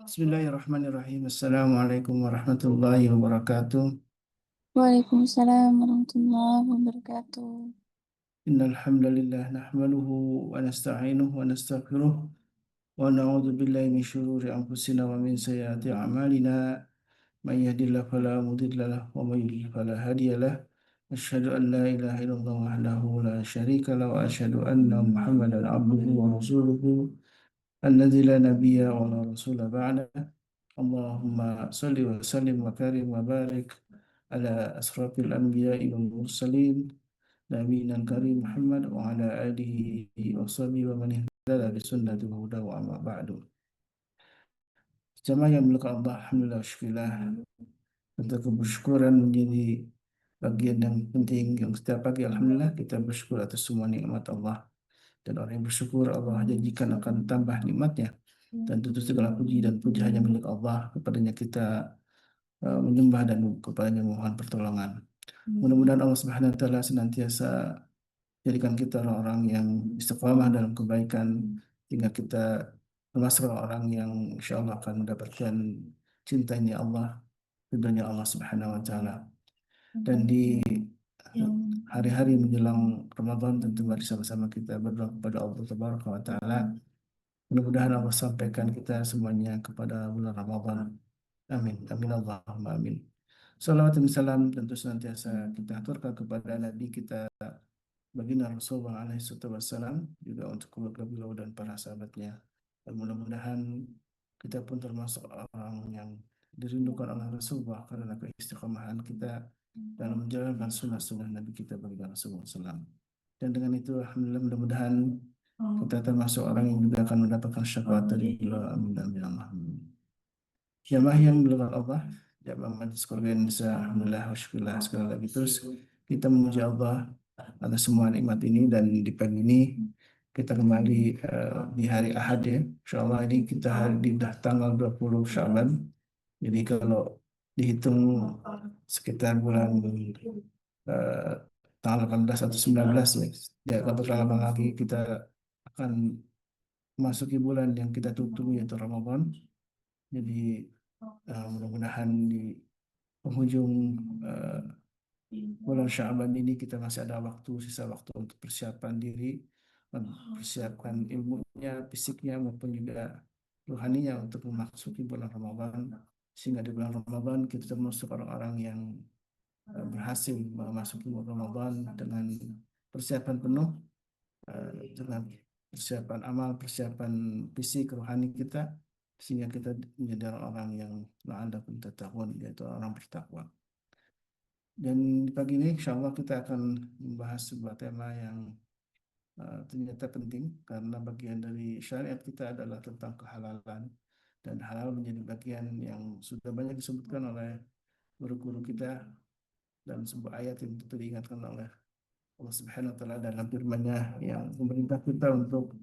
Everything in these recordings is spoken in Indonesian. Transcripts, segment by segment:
Bismillahirrahmanirrahim. Assalamualaikum warahmatullahi wabarakatuh. Waalaikumsalam warahmatullahi wabarakatuh. Innal hamdalillah nahmaduhu wa nasta'inuhu wa nastaghfiruh wa na'udzu billahi min shururi anfusina wa min sayyiati a'malina. May yahdihillahu fala mudilla lahu wa may yudlil fala hadiya lahu. Asyhadu an la ilaha illallah wahdahu la syarika lahu wa asyhadu anna Muhammadan abduhu wa rasuluhu alladzi la nabiyya wa la rasula ba'da. Allahumma salli wa sallim wa karim wa barik ala asrafil anbiya'i wal mursalin nabiyina karim Muhammad wa ala alihi wa sahbihi wa man ihtada bi sunnati wa huda wa amma ba'du. Jamaah yang dimuliakan Allah, alhamdulillah wa syukurillah. Tentu kebersyukuran menjadi bagian yang penting yang setiap pagi alhamdulillah kita bersyukur atas semua nikmat Allah. Dan orang yang bersyukur Allah janjikan akan tambah nikmatnya. Dan tentu segala puji dan puji hanya milik Allah, kepadanya kita menyembah dan kepadanya mohon pertolongan. Mudah-mudahan Allah Subhanahu wa taala senantiasa jadikan kita orang-orang yang istiqamah dalam kebaikan, hingga kita termasuk orang yang insya Allah akan mendapatkan cintanya Allah, ridhonya Allah Subhanahu wa taala. Dan di hari-hari menjelang Ramadan tentu mari sama-sama kita berdoa kepada Allah Tabaraka wa taala. Mudah-mudahan Allah sampaikan kita semuanya kepada bulan Ramadan. Amin. Amin Allahumma amin. Salawat dan salam tentu senantiasa kita aturkan kepada Nabi kita baginda Rasulullah alaihi wassalam, juga untuk keluarga beliau dan para sahabatnya. Dan mudah-mudahan kita pun termasuk orang yang dirindukan oleh Rasulullah karena keistiqomahan kita dalam menjalankan sunnah-sunnah Nabi kita baginda Rasulullah SAW. Dan dengan itu alhamdulillah mudah-mudahan kita termasuk orang yang juga akan mendapatkan syafaat dari beliau. Amin amin amin. Jamaah yang dimuliakan Allah, jamaah Majelis Keluarga Indonesia, alhamdulillah wa syukurillah sekali lagi terus kita memuji Allah atas semua nikmat ini. Dan di pagi ini kita kembali di hari Ahad ya. Insyaallah ini kita hari di tanggal 20 Sya'ban. Jadi kalau dihitung sekitar bulan eh, tanggal 18 atau 19 ya. Ya kalau lama lagi kita akan memasuki bulan yang kita tunggu yaitu Ramadan. Jadi mudah-mudahan di penghujung bulan Sya'ban ini kita masih ada waktu, sisa waktu untuk persiapan diri, persiapkan ilmunya, fisiknya maupun juga rohaninya untuk memasuki bulan Ramadan. Sehingga di bulan Ramadan kita termasuk orang-orang yang berhasil memasuki bulan Ramadan dengan persiapan penuh, dengan persiapan amal, persiapan fisik, rohani kita, sehingga kita menjadi orang yang la'allakum tattaqun, yaitu orang bertakwa. Dan di pagi ini insya Allah kita akan membahas sebuah tema yang ternyata penting, karena bagian dari syariat kita adalah tentang kehalalan, dan halal menjadi bagian yang sudah banyak disebutkan oleh guru-guru kita dan sebuah ayat yang tentu diingatkan oleh Allah Subhanahu wa taala dalam firman-Nya yang memerintah kita untuk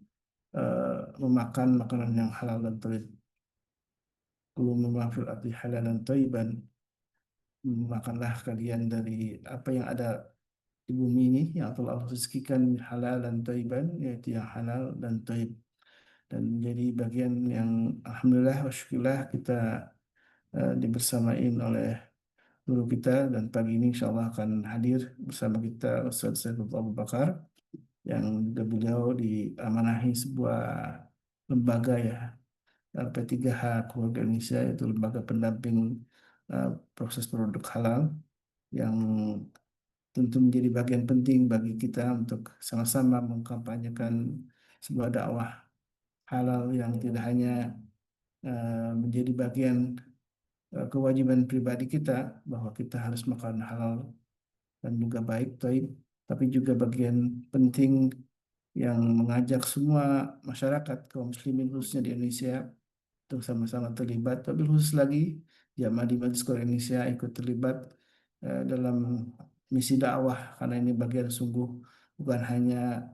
memakan makanan yang halal dan thayyib. Kulu mimma fil ardi halalan thayyiban, makanlah kalian dari apa yang ada di bumi ini yang telah Allah rezekikan halal dan thayyiban, yaitu yang halal dan thayyib. Dan menjadi bagian yang alhamdulillah wa syukurillah kita dibersamain oleh guru kita, dan pagi ini insya Allah akan hadir bersama kita Ustaz Saiful Abu Bakar, yang juga beliau diamanahi sebuah lembaga ya, P3H Keluarga Indonesia, yaitu lembaga pendamping proses produk halal, yang tentu menjadi bagian penting bagi kita untuk sama-sama mengkampanyekan sebuah dakwah halal yang tidak hanya menjadi bagian kewajiban pribadi kita bahwa kita harus makan halal dan juga baik, taib, tapi juga bagian penting yang mengajak semua masyarakat kaum muslimin khususnya di Indonesia untuk sama-sama terlibat, tapi khusus lagi jamaah di Majelis Quran Indonesia ikut terlibat dalam misi dakwah, karena ini bagian sungguh bukan hanya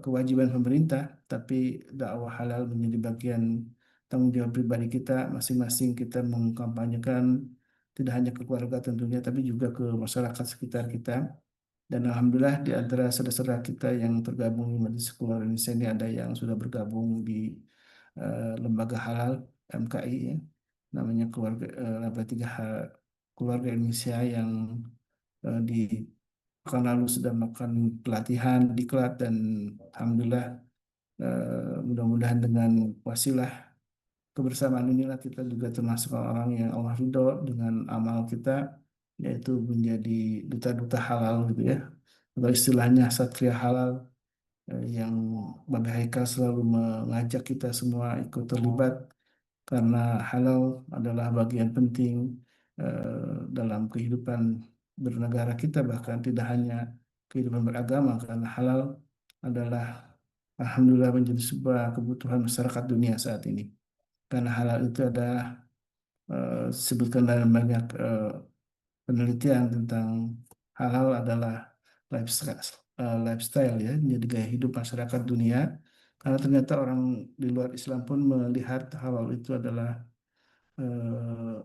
kewajiban pemerintah, tapi dakwah halal menjadi bagian tanggung jawab pribadi kita masing-masing. Kita mengkampanyekan tidak hanya ke keluarga tentunya, tapi juga ke masyarakat sekitar kita, Dan alhamdulillah di antara saudara-saudara kita yang tergabung di Majelis Keluarga Indonesia ini ada yang sudah bergabung di lembaga halal MKI ya, namanya keluarga Laba 3H Keluarga Indonesia yang di pekan lalu sudah melakukan pelatihan diklat dan alhamdulillah mudah-mudahan dengan wasilah kebersamaan inilah kita juga termasuk orang yang Allah ridho dengan amal kita, yaitu menjadi duta-duta halal gitu ya, atau istilahnya satria halal, yang Bang Haikal selalu mengajak kita semua ikut terlibat karena halal adalah bagian penting dalam kehidupan bernegara kita, bahkan tidak hanya kehidupan beragama, karena halal adalah alhamdulillah menjadi sebuah kebutuhan masyarakat dunia saat ini. Karena halal itu ada disebutkan dalam banyak penelitian tentang halal adalah lifestyle, lifestyle ya, menjadi gaya hidup masyarakat dunia. Karena ternyata orang di luar Islam pun melihat halal itu adalah eh,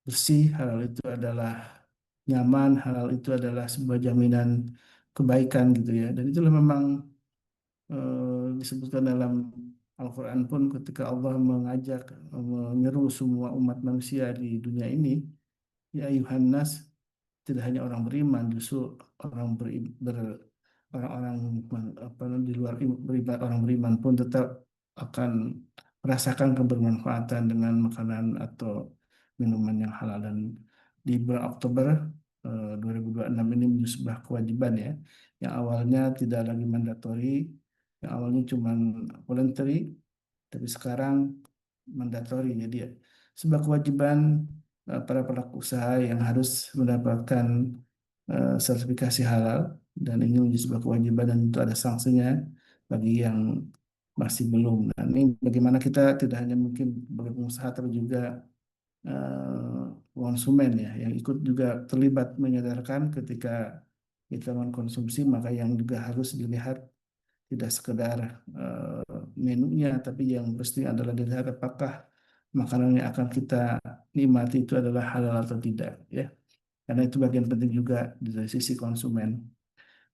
bersih, halal itu adalah nyaman, halal itu adalah sebuah jaminan kebaikan gitu ya. Dan itulah memang disebutkan dalam Al-Quran pun ketika Allah mengajak, menyeru semua umat manusia di dunia ini, ya ayuhan nas, tidak hanya orang beriman, justru orang orang-orang apa di luar beriman, orang beriman pun tetap akan merasakan kebermanfaatan dengan makanan atau minuman yang halal. Dan di bulan Oktober 2026 ini menjadi sebuah kewajiban ya, yang awalnya tidak lagi mandatori, yang awalnya cuma voluntary, tapi sekarang mandatori. Jadi ya, sebuah kewajiban para pelaku usaha yang harus mendapatkan sertifikasi halal, dan ini menjadi sebuah kewajiban dan itu ada sanksinya bagi yang masih belum. Nah, ini bagaimana kita tidak hanya mungkin sebagai pengusaha tapi juga konsumen ya yang ikut juga terlibat menyadarkan ketika kita mengkonsumsi, maka yang juga harus dilihat tidak sekedar menunya, tapi yang pasti adalah dilihat apakah makanan yang akan kita nikmati itu adalah halal atau tidak ya. Karena itu bagian penting juga dari sisi konsumen.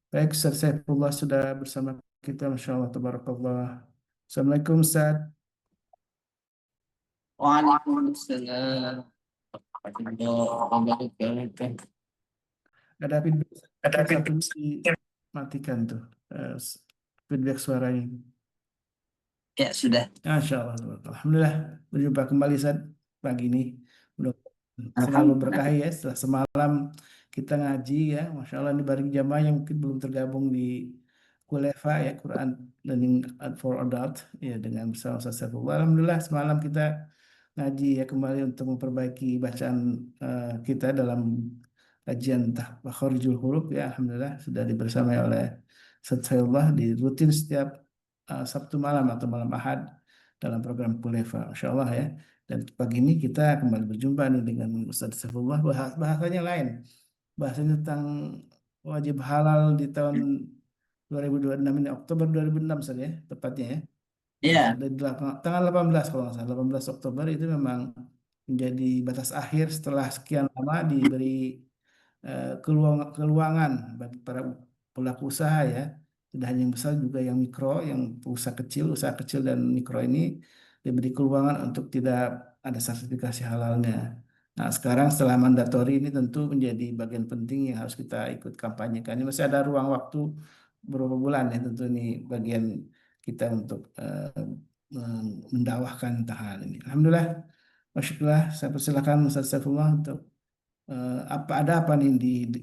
Baik, Ustaz Saifullah sudah bersama kita, Masya Allah, Tabarakallah. Assalamualaikum, Ustaz. Waalaikumsalam warahmatullahi wabarakatuh. Ada feedback Ada yang satu feedback? dimatikan tuh, feedback suaranya. Ya sudah. Masya Allah, Alhamdulillah berjumpa kembali saat pagi ini. Mudah selalu berkah Alhamdulillah. ya setelah semalam kita ngaji ya. Masya Allah, ini bareng jamaah yang mungkin belum tergabung di Kulefa ya, Quran Learning for Adult ya, dengan bersama Ustaz Saifullah. Alhamdulillah semalam kita ngaji ya kembali untuk memperbaiki bacaan kita dalam kajian Takharijul Huruf ya. Alhamdulillah sudah dibersamai oleh Ustaz Saifullah di rutin setiap Sabtu malam atau malam Ahad dalam program Kulefa. Masya Allah ya. Dan pagi ini kita kembali berjumpa nih dengan Ustaz Saifullah, bahasanya lain. Bahasanya tentang wajib halal di tahun 2026 ini, Oktober 2006 saja ya, tepatnya ya. Iya, Dari tanggal 18 kalau nggak salah, 18 Oktober itu memang menjadi batas akhir setelah sekian lama diberi keluangan bagi para pelaku usaha ya. Tidak hanya yang besar, juga yang mikro, yang usaha kecil dan mikro ini diberi keluangan untuk tidak ada sertifikasi halalnya. Nah, sekarang setelah mandatori ini tentu menjadi bagian penting yang harus kita ikut kampanyekan. Ini masih ada ruang waktu beberapa bulan ya, tentu ini bagian kita untuk mendakwahkan tentang hal ini. Alhamdulillah, Masya saya persilakan Ustaz Saifullah untuk ada apa nih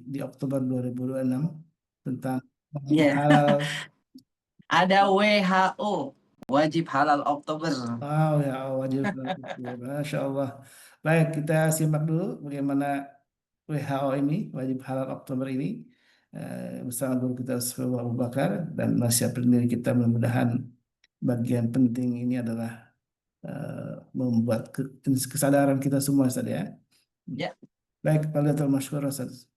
di Oktober 2026 tentang iya. halal. Ada WHO, wajib halal Oktober. Wow ya, wajib halal itu. Masya Allah. Baik, kita simak dulu bagaimana WHO ini, wajib halal Oktober ini, bersama guru kita Ustaz Abu Bakar, dan nasihat pendiri kita, mudah-mudahan bagian penting ini adalah membuat kesadaran kita semua Ustaz ya. Ya, Baik, Pak Masykur Ustaz.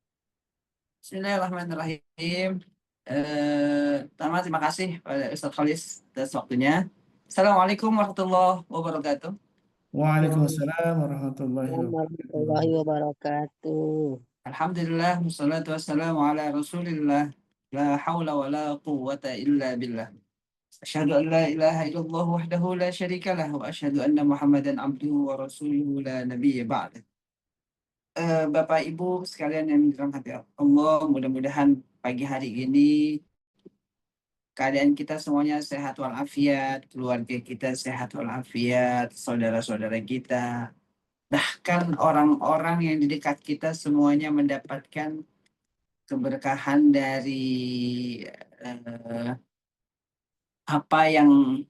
Bismillahirrahmanirrahim. Pertama terima kasih pada Ustaz Khalis atas waktunya. Assalamualaikum warahmatullahi wabarakatuh. Waalaikumsalam warahmatullahi Assalamualaikum wabarakatuh. warahmatullahi wabarakatuh. Alhamdulillah, wassalatu wassalamu ala rasulillah. La hawla wa la quwwata illa billah. Asyhadu an la ilaha illallah wahdahu la syarika lah wa asyhadu anna Muhammadan abduhu wa rasuluhu la nabiyya ba'da. Bapak Ibu sekalian yang dirahmati Allah, mudah-mudahan pagi hari ini keadaan kita semuanya sehat walafiat, keluarga kita sehat walafiat, saudara-saudara kita, bahkan orang-orang yang di dekat kita semuanya mendapatkan keberkahan dari eh, apa yang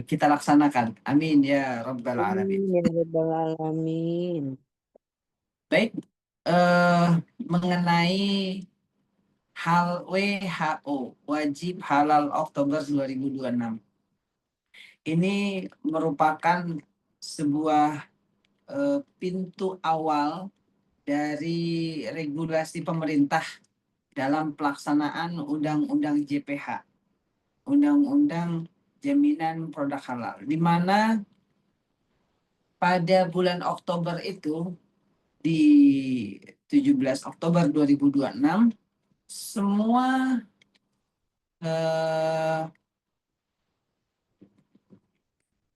kita laksanakan. Amin ya Rabbal Alamin. Amin ya Rabbal Alamin. Baik, mengenai hal WHO, Wajib Halal Oktober 2026. Ini merupakan sebuah pintu awal dari regulasi pemerintah dalam pelaksanaan Undang-Undang JPH, Undang-Undang Jaminan Produk Halal, di mana pada bulan Oktober itu, di 17 Oktober 2026, semua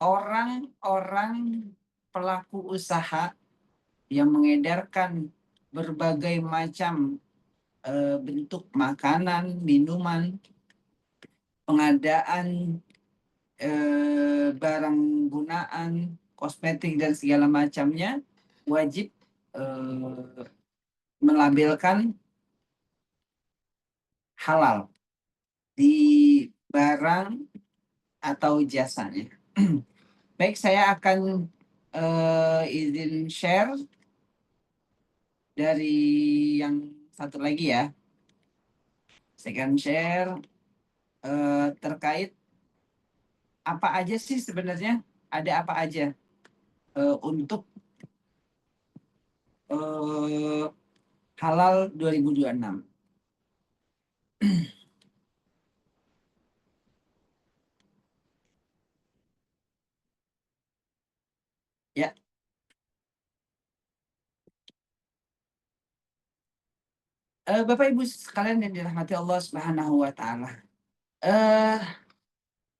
orang-orang pelaku usaha yang mengedarkan berbagai macam bentuk makanan, minuman, pengadaan barang gunaan, kosmetik dan segala macamnya wajib melabelkan halal di barang atau jasanya. Baik, saya akan izin share dari yang satu lagi ya. Saya akan share terkait apa aja sih sebenarnya, ada apa aja untuk halal 2026. Ya. Bapak Ibu sekalian yang dirahmati Allah Subhanahu wa taala.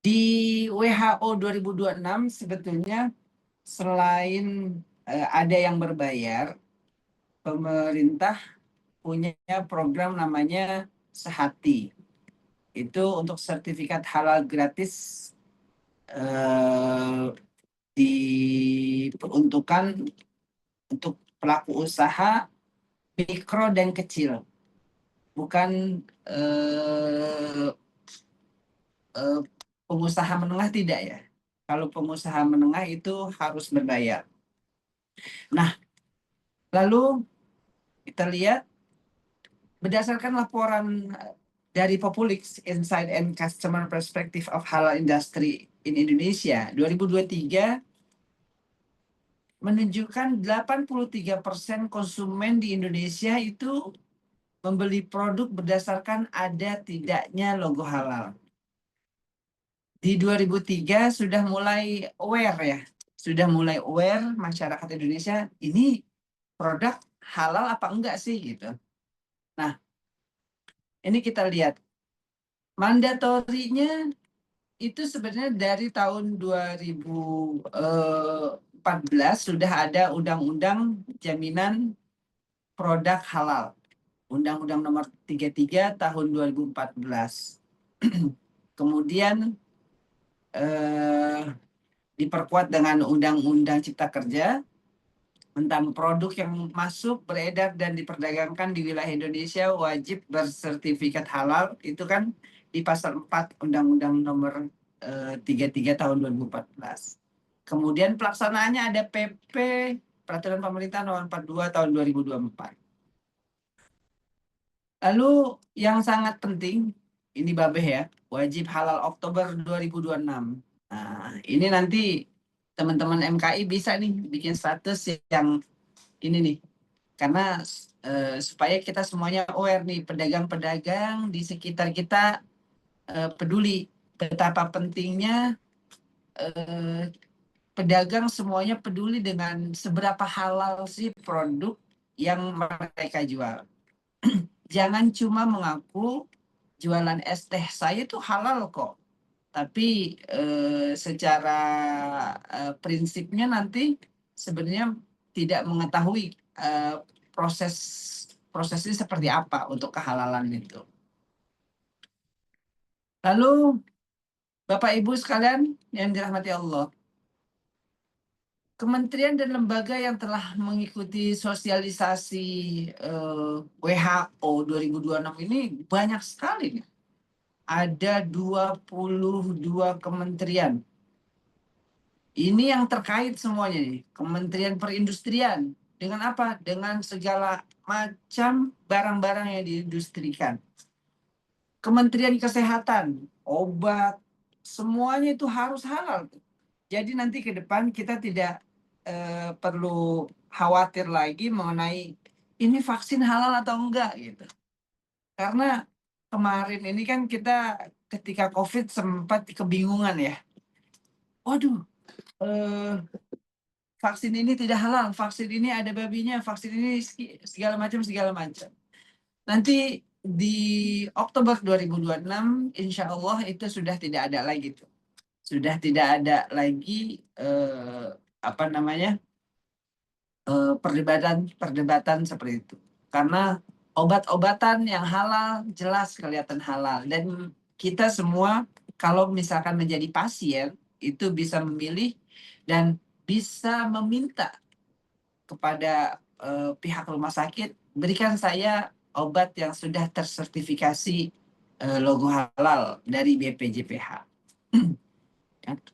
Di WHO 2026 sebetulnya selain ada yang berbayar, pemerintah punya program namanya Sehati. Itu untuk sertifikat halal gratis diperuntukkan untuk pelaku usaha mikro dan kecil, bukan pengusaha menengah, tidak ya. Kalau pengusaha menengah itu harus berbayar. Nah, lalu kita lihat berdasarkan laporan dari Populix, Insight and Customer Perspective of Halal Industry in Indonesia 2023 menunjukkan 83% konsumen di Indonesia itu membeli produk berdasarkan ada tidaknya logo halal. Di 2003 sudah mulai aware ya, sudah mulai aware masyarakat Indonesia, ini produk halal apa enggak sih gitu. Nah, ini kita lihat mandatorinya itu sebenarnya dari tahun 2014 sudah ada Undang-Undang Jaminan Produk Halal, Undang-Undang Nomor 33 tahun 2014. Kemudian diperkuat dengan Undang-Undang Cipta Kerja tentang produk yang masuk, beredar, dan diperdagangkan di wilayah Indonesia wajib bersertifikat halal. Itu kan di pasal 4 Undang-Undang Nomor 33 tahun 2014. Kemudian pelaksanaannya ada PP, Peraturan Pemerintah Nomor 42 tahun 2024. Lalu yang sangat penting, ini Babeh ya, wajib halal Oktober 2026. Nah, ini nanti teman-teman MKI bisa nih bikin status yang ini nih. Karena supaya kita semuanya aware nih, pedagang-pedagang di sekitar kita peduli betapa pentingnya pedagang semuanya peduli dengan seberapa halal sih produk yang mereka jual. Jangan cuma mengaku jualan es teh saya itu halal kok. Tapi secara prinsipnya nanti sebenarnya tidak mengetahui proses prosesnya seperti apa untuk kehalalan itu. Lalu Bapak Ibu sekalian yang dirahmati Allah, kementerian dan lembaga yang telah mengikuti sosialisasi WHO 2026 ini banyak sekali nih. Ada 22 kementerian. Ini yang terkait semuanya nih. Kementerian Perindustrian. Dengan apa? Dengan segala macam barang-barang yang diindustrikan. Kementerian Kesehatan, obat, semuanya itu harus halal. Jadi nanti ke depan kita tidak perlu khawatir lagi mengenai ini vaksin halal atau enggak gitu. Karena kemarin ini kan kita ketika COVID sempat kebingungan ya. Waduh, vaksin ini tidak halal, vaksin ini ada babinya, vaksin ini segala macam. Nanti di Oktober 2026, insya Allah itu sudah tidak ada lagi tuh. Sudah tidak ada lagi perdebatan seperti itu. Karena obat-obatan yang halal jelas kelihatan halal, dan kita semua kalau misalkan menjadi pasien itu bisa memilih dan bisa meminta kepada pihak rumah sakit, berikan saya obat yang sudah tersertifikasi logo halal dari BPJPH.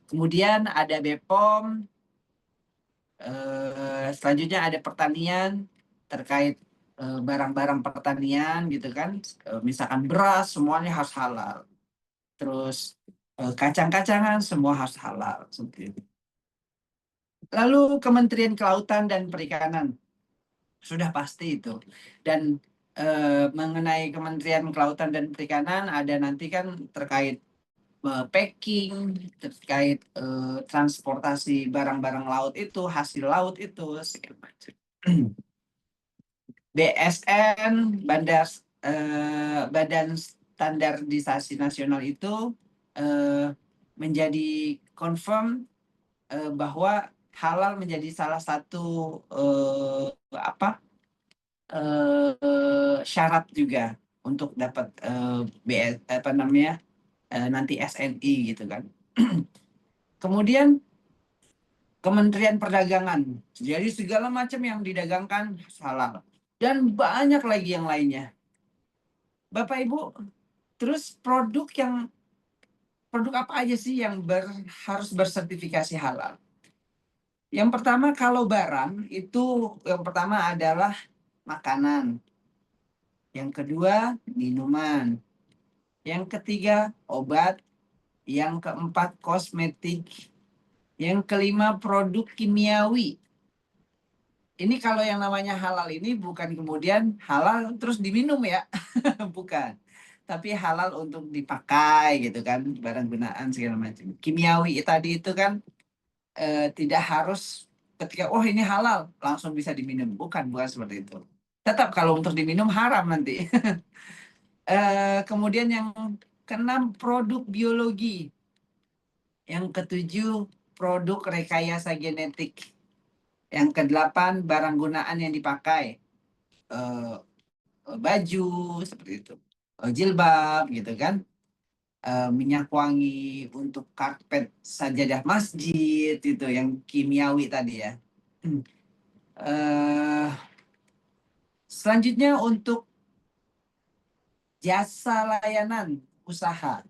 Kemudian ada BPOM, selanjutnya ada pertanian terkait barang-barang pertanian gitu kan, misalkan beras semuanya harus halal, terus kacang-kacangan semua harus halal seperti itu. Lalu Kementerian Kelautan dan Perikanan sudah pasti itu, dan mengenai Kementerian Kelautan dan Perikanan ada nanti kan terkait packing, terkait transportasi barang-barang laut itu, hasil laut itu segala macam. BSN, Badan Standarisasi Nasional itu menjadi confirm bahwa halal menjadi salah satu syarat juga untuk dapat nanti SNI gitu kan. Kemudian Kementerian Perdagangan, jadi segala macam yang didagangkan halal, dan banyak lagi yang lainnya. Bapak Ibu, terus produk apa aja sih yang harus bersertifikasi halal? Yang pertama, kalau barang itu yang pertama adalah makanan. Yang kedua, minuman. Yang ketiga, obat. Yang keempat, kosmetik. Yang kelima, produk kimiawi. Ini kalau yang namanya halal ini bukan kemudian halal terus diminum ya. Bukan. Tapi halal untuk dipakai gitu kan, barang gunaan segala macam. Kimiawi tadi itu kan tidak harus ketika oh ini halal langsung bisa diminum. Bukan seperti itu. Tetap kalau untuk diminum haram nanti. Kemudian yang keenam, produk biologi. Yang ketujuh, produk rekayasa genetik. Yang kedelapan, barang gunaan yang dipakai. Baju seperti itu, jilbab gitu kan, minyak wangi untuk karpet sajadah masjid itu yang kimiawi tadi ya. Selanjutnya untuk jasa layanan usaha.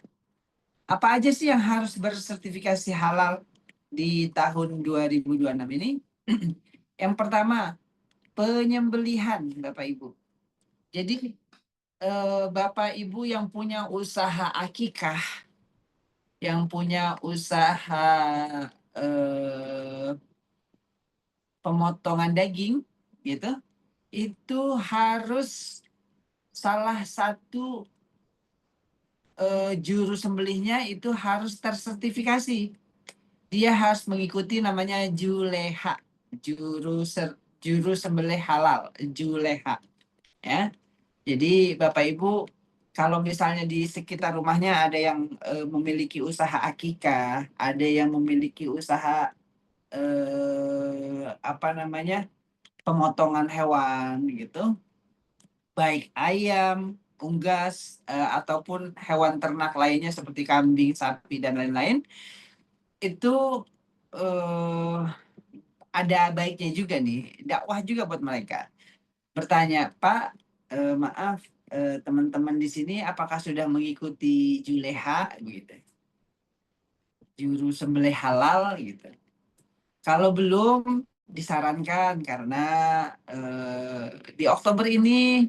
Apa aja sih yang harus bersertifikasi halal di tahun 2026 ini? Yang pertama, penyembelihan Bapak Ibu. Jadi Bapak Ibu yang punya usaha akikah, yang punya usaha pemotongan daging gitu, itu harus salah satu juru sembelihnya itu harus tersertifikasi. Dia harus mengikuti namanya JULEHA, juru sembelih halal, juleha. Ya, jadi Bapak Ibu, kalau misalnya di sekitar rumahnya ada yang memiliki usaha akikah, ada yang memiliki usaha apa namanya, pemotongan hewan gitu, baik ayam, unggas, ataupun hewan ternak lainnya seperti kambing, sapi dan lain-lain, itu eh, ada baiknya juga nih, dakwah juga buat mereka. Bertanya, Pak, maaf, teman-teman di sini apakah sudah mengikuti juleha gitu, juru sembelih halal gitu. Kalau belum, disarankan karena di Oktober ini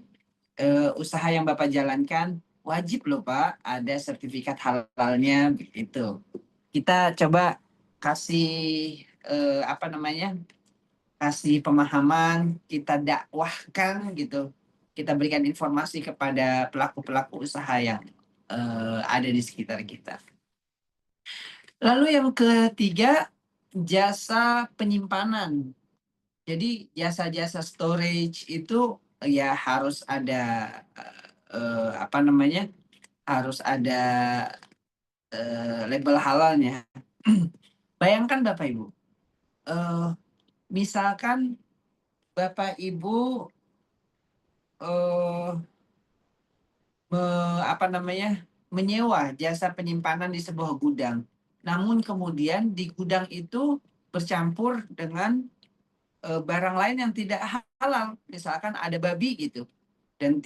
usaha yang Bapak jalankan wajib loh Pak, ada sertifikat halalnya begitu. Kita coba kasih apa namanya, kasih pemahaman, kita dakwahkan gitu. Kita berikan informasi kepada pelaku-pelaku usaha yang ada di sekitar kita. Lalu yang ketiga, jasa penyimpanan. Jadi jasa-jasa storage itu ya harus ada apa namanya? Harus ada label halalnya. Bayangkan Bapak Ibu, misalkan Bapak Ibu eh, apa namanya, menyewa jasa penyimpanan di sebuah gudang. Namun kemudian di gudang itu bercampur dengan barang lain yang tidak halal, misalkan ada babi gitu dan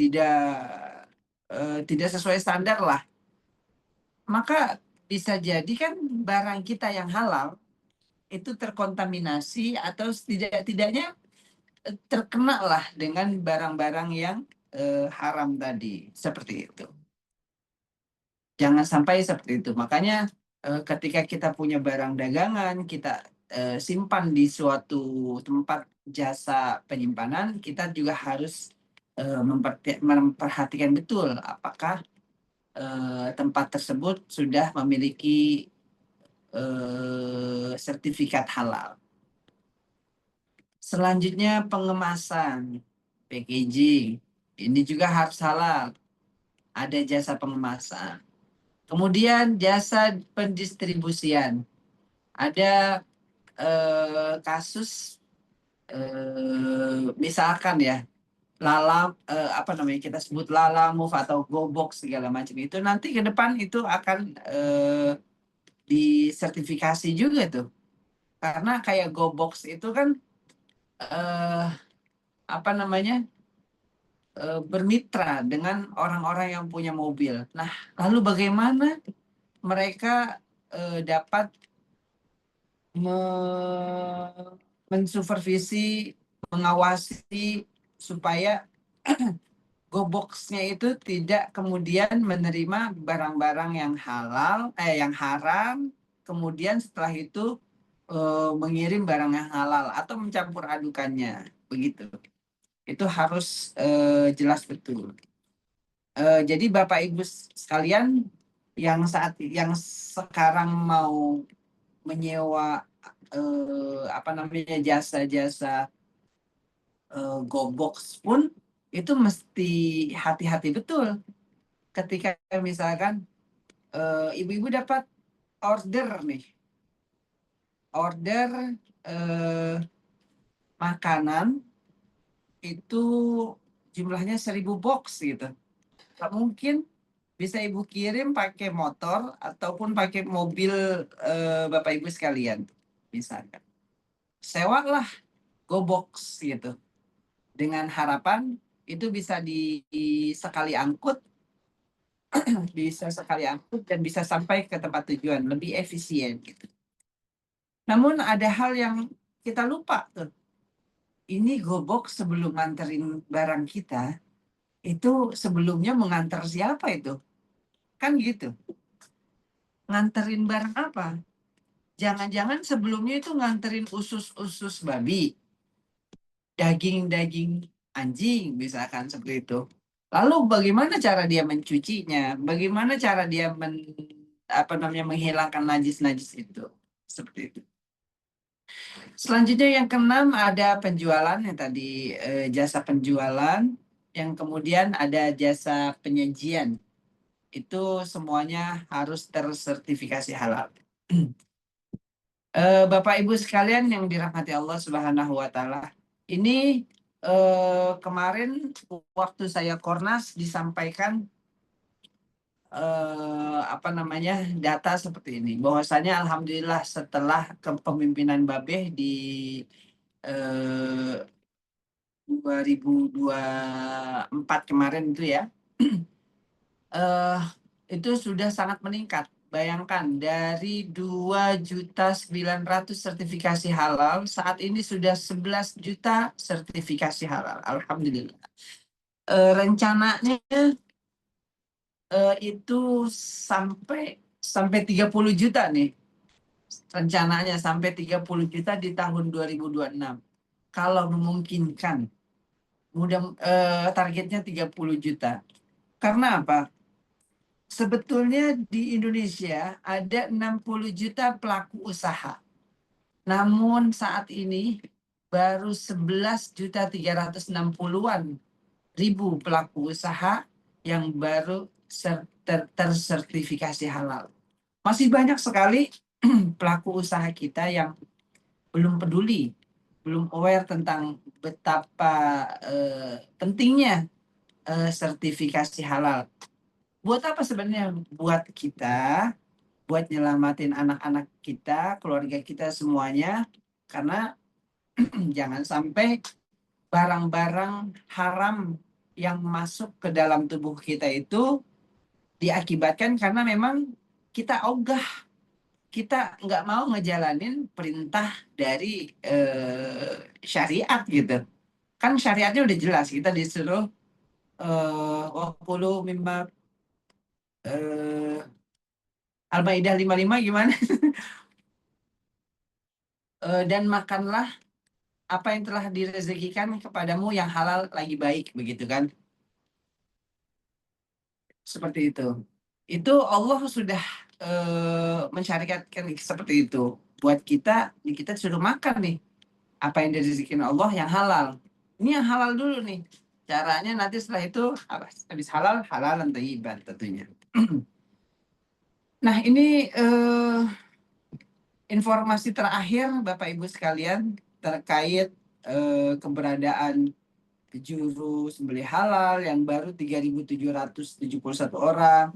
tidak sesuai standar lah, maka bisa jadi kan barang kita yang halal itu terkontaminasi atau tidak-tidaknya terkena lah dengan barang-barang yang haram tadi, seperti itu. Jangan sampai seperti itu. Makanya ketika kita punya barang dagangan, kita simpan di suatu tempat jasa penyimpanan, kita juga harus memperhatikan betul apakah tempat tersebut sudah memiliki sertifikat halal. Selanjutnya pengemasan, packaging. Ini juga harus halal. Ada jasa pengemasan. Kemudian jasa pendistribusian. Ada kasus misalkan ya, apa namanya, kita sebut Lalamove atau GoBox segala macam itu nanti ke depan itu akan disertifikasi juga tuh. Karena kayak GoBox itu kan apa namanya, bermitra dengan orang-orang yang punya mobil. Nah, lalu bagaimana mereka dapat mensupervisi, mengawasi supaya GoBox-nya itu tidak kemudian menerima barang-barang yang halal, yang haram, kemudian setelah itu mengirim barang yang halal atau mencampur adukannya, begitu. Itu harus jelas betul. Jadi Bapak Ibu sekalian yang sekarang mau menyewa apa namanya, jasa-jasa GoBox pun itu mesti hati-hati betul ketika misalkan ibu-ibu dapat order nih, order makanan itu jumlahnya 1000 box gitu. Tak mungkin bisa ibu kirim pakai motor ataupun pakai mobil Bapak Ibu sekalian. Misalkan sewalah GoBox gitu, dengan harapan itu bisa sekali angkut, bisa sekali angkut dan bisa sampai ke tempat tujuan lebih efisien gitu. Namun ada hal yang kita lupa tuh. Ini GoBox sebelum nganterin barang kita itu sebelumnya mengantar siapa itu? Kan gitu. Nganterin barang apa? Jangan-jangan sebelumnya itu nganterin usus-usus babi, daging-daging anjing, misalkan seperti itu. Lalu bagaimana cara dia mencucinya? Bagaimana cara dia apa namanya, menghilangkan najis-najis itu? Seperti itu. Selanjutnya yang keenam ada penjualan yang tadi jasa penjualan, yang kemudian ada jasa penyajian. Itu semuanya harus tersertifikasi halal. Bapak Ibu sekalian yang dirahmati Allah Subhanahu wa taala. Ini kemarin waktu saya Kornas disampaikan apa namanya data seperti ini, bahwasanya alhamdulillah setelah kepemimpinan Babeh di 2024 kemarin itu ya, eh itu sudah sangat meningkat. Bayangkan dari 2.900.000 sertifikasi halal, saat ini sudah 11 juta sertifikasi halal. Alhamdulillah. Rencananya itu sampai 30 juta nih. Rencananya sampai 30 juta di tahun 2026. Kalau memungkinkan, targetnya 30 juta. Karena apa? Sebetulnya di Indonesia ada 60 juta pelaku usaha. Namun saat ini baru 11.360.000 pelaku usaha yang baru tersertifikasi halal. Masih banyak sekali pelaku usaha kita yang belum peduli, belum aware tentang betapa pentingnya sertifikasi halal. Buat apa sebenarnya? Buat kita, buat nyelamatin anak-anak kita, keluarga kita semuanya, karena jangan sampai barang-barang haram yang masuk ke dalam tubuh kita itu diakibatkan karena memang kita ogah, kita nggak mau ngejalanin perintah dari syariat gitu. Kan syariatnya udah jelas, kita disuruh wakulu mimma Al-Maidah 55 gimana? Dan makanlah apa yang telah direzekikan kepadamu yang halal lagi baik, begitu kan? Seperti itu. Itu Allah sudah mensyariatkan seperti itu. Buat kita, kita suruh makan nih. Apa yang direzekikan Allah yang halal. Ini yang halal dulu nih. Caranya nanti setelah itu, habis halal, halalan thayyiban tentunya. Nah ini informasi terakhir Bapak Ibu sekalian terkait keberadaan juru sembelih halal yang baru 3.771 orang,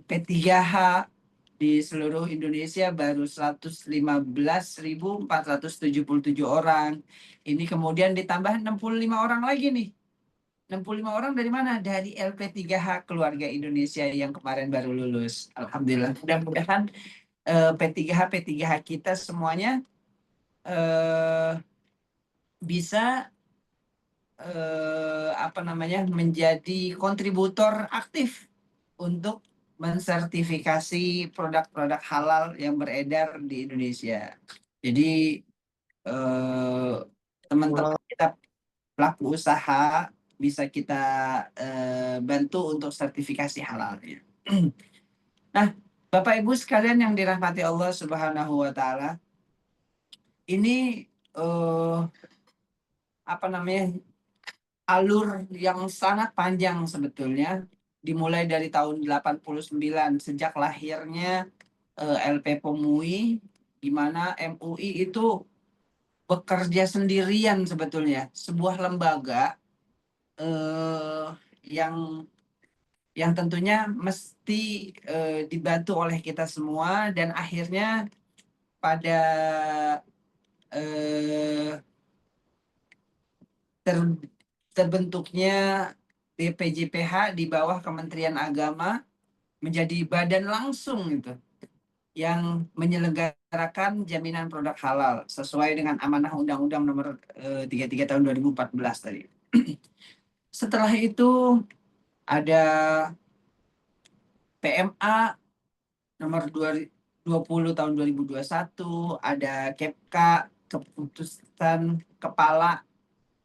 P3H di seluruh Indonesia baru 115.477 orang. Ini kemudian ditambah 65 orang lagi nih. 65 orang dari mana? Dari LP3H Keluarga Indonesia yang kemarin baru lulus. Alhamdulillah. Mudah-mudahan P3H kita semuanya bisa apa namanya menjadi kontributor aktif untuk mensertifikasi produk-produk halal yang beredar di Indonesia. Jadi teman-teman kita pelaku usaha bisa kita bantu untuk sertifikasi halalnya. Nah, Bapak Ibu sekalian yang dirahmati Allah Subhanahu wa taala, ini apa namanya? Alur yang sangat panjang sebetulnya, dimulai dari tahun 89 sejak lahirnya LP PEMUI, di mana MUI itu bekerja sendirian sebetulnya, sebuah lembaga yang tentunya mesti dibantu oleh kita semua, dan akhirnya pada terbentuknya BPJPH di bawah Kementerian Agama menjadi badan langsung itu yang menyelenggarakan jaminan produk halal sesuai dengan amanah Undang-Undang nomor 33 tahun 2014 tadi. Setelah itu ada PMA nomor 20 tahun 2021, ada KEPKA, keputusan kepala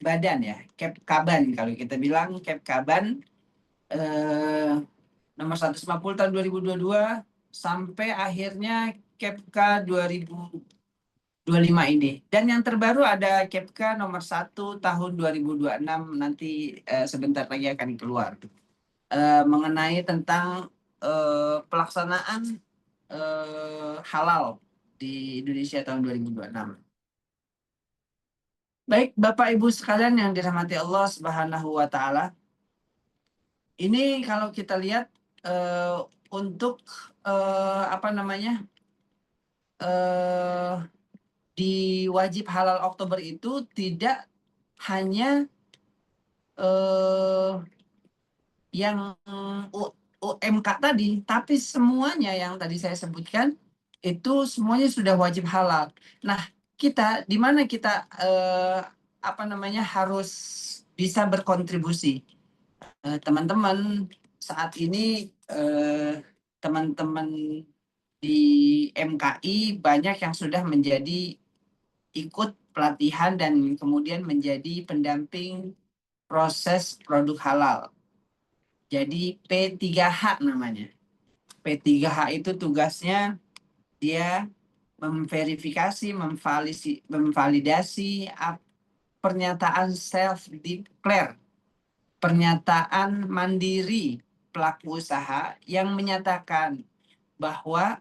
badan ya, KEPKABAN kalau kita bilang, KEPKABAN nomor 150 tahun 2022 sampai akhirnya KEPKA 25 ini. Dan yang terbaru ada Kepka nomor 1 tahun 2026 nanti sebentar lagi akan keluar. Mengenai tentang pelaksanaan halal di Indonesia tahun 2026. Baik, Bapak Ibu sekalian yang dirahmati Allah Subhanahu wa taala. Ini kalau kita lihat untuk apa namanya? Di wajib halal Oktober itu tidak hanya yang UMK tadi, tapi semuanya yang tadi saya sebutkan itu semuanya sudah wajib halal. Nah, kita di mana kita apa namanya harus bisa berkontribusi. Teman-teman saat ini teman-teman di MKI banyak yang sudah menjadi ikut pelatihan dan kemudian menjadi pendamping proses produk halal. Jadi P3H namanya. P3H itu tugasnya dia memverifikasi, memvalidasi pernyataan self-declare, pernyataan mandiri pelaku usaha yang menyatakan bahwa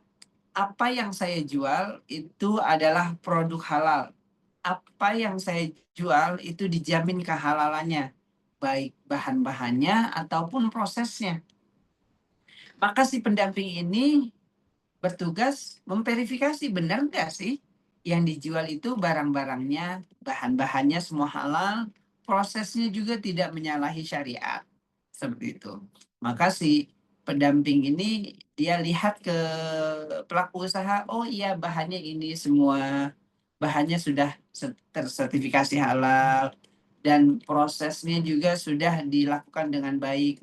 apa yang saya jual itu adalah produk halal. Apa yang saya jual itu dijamin kehalalannya, baik bahan-bahannya ataupun prosesnya. Maka si pendamping ini bertugas memverifikasi benar nggak sih yang dijual itu barang-barangnya, bahan-bahannya semua halal, prosesnya juga tidak menyalahi syariat. Seperti itu. Maka si pendamping ini dia lihat ke pelaku usaha, oh iya bahannya ini semua, bahannya sudah tersertifikasi halal, dan prosesnya juga sudah dilakukan dengan baik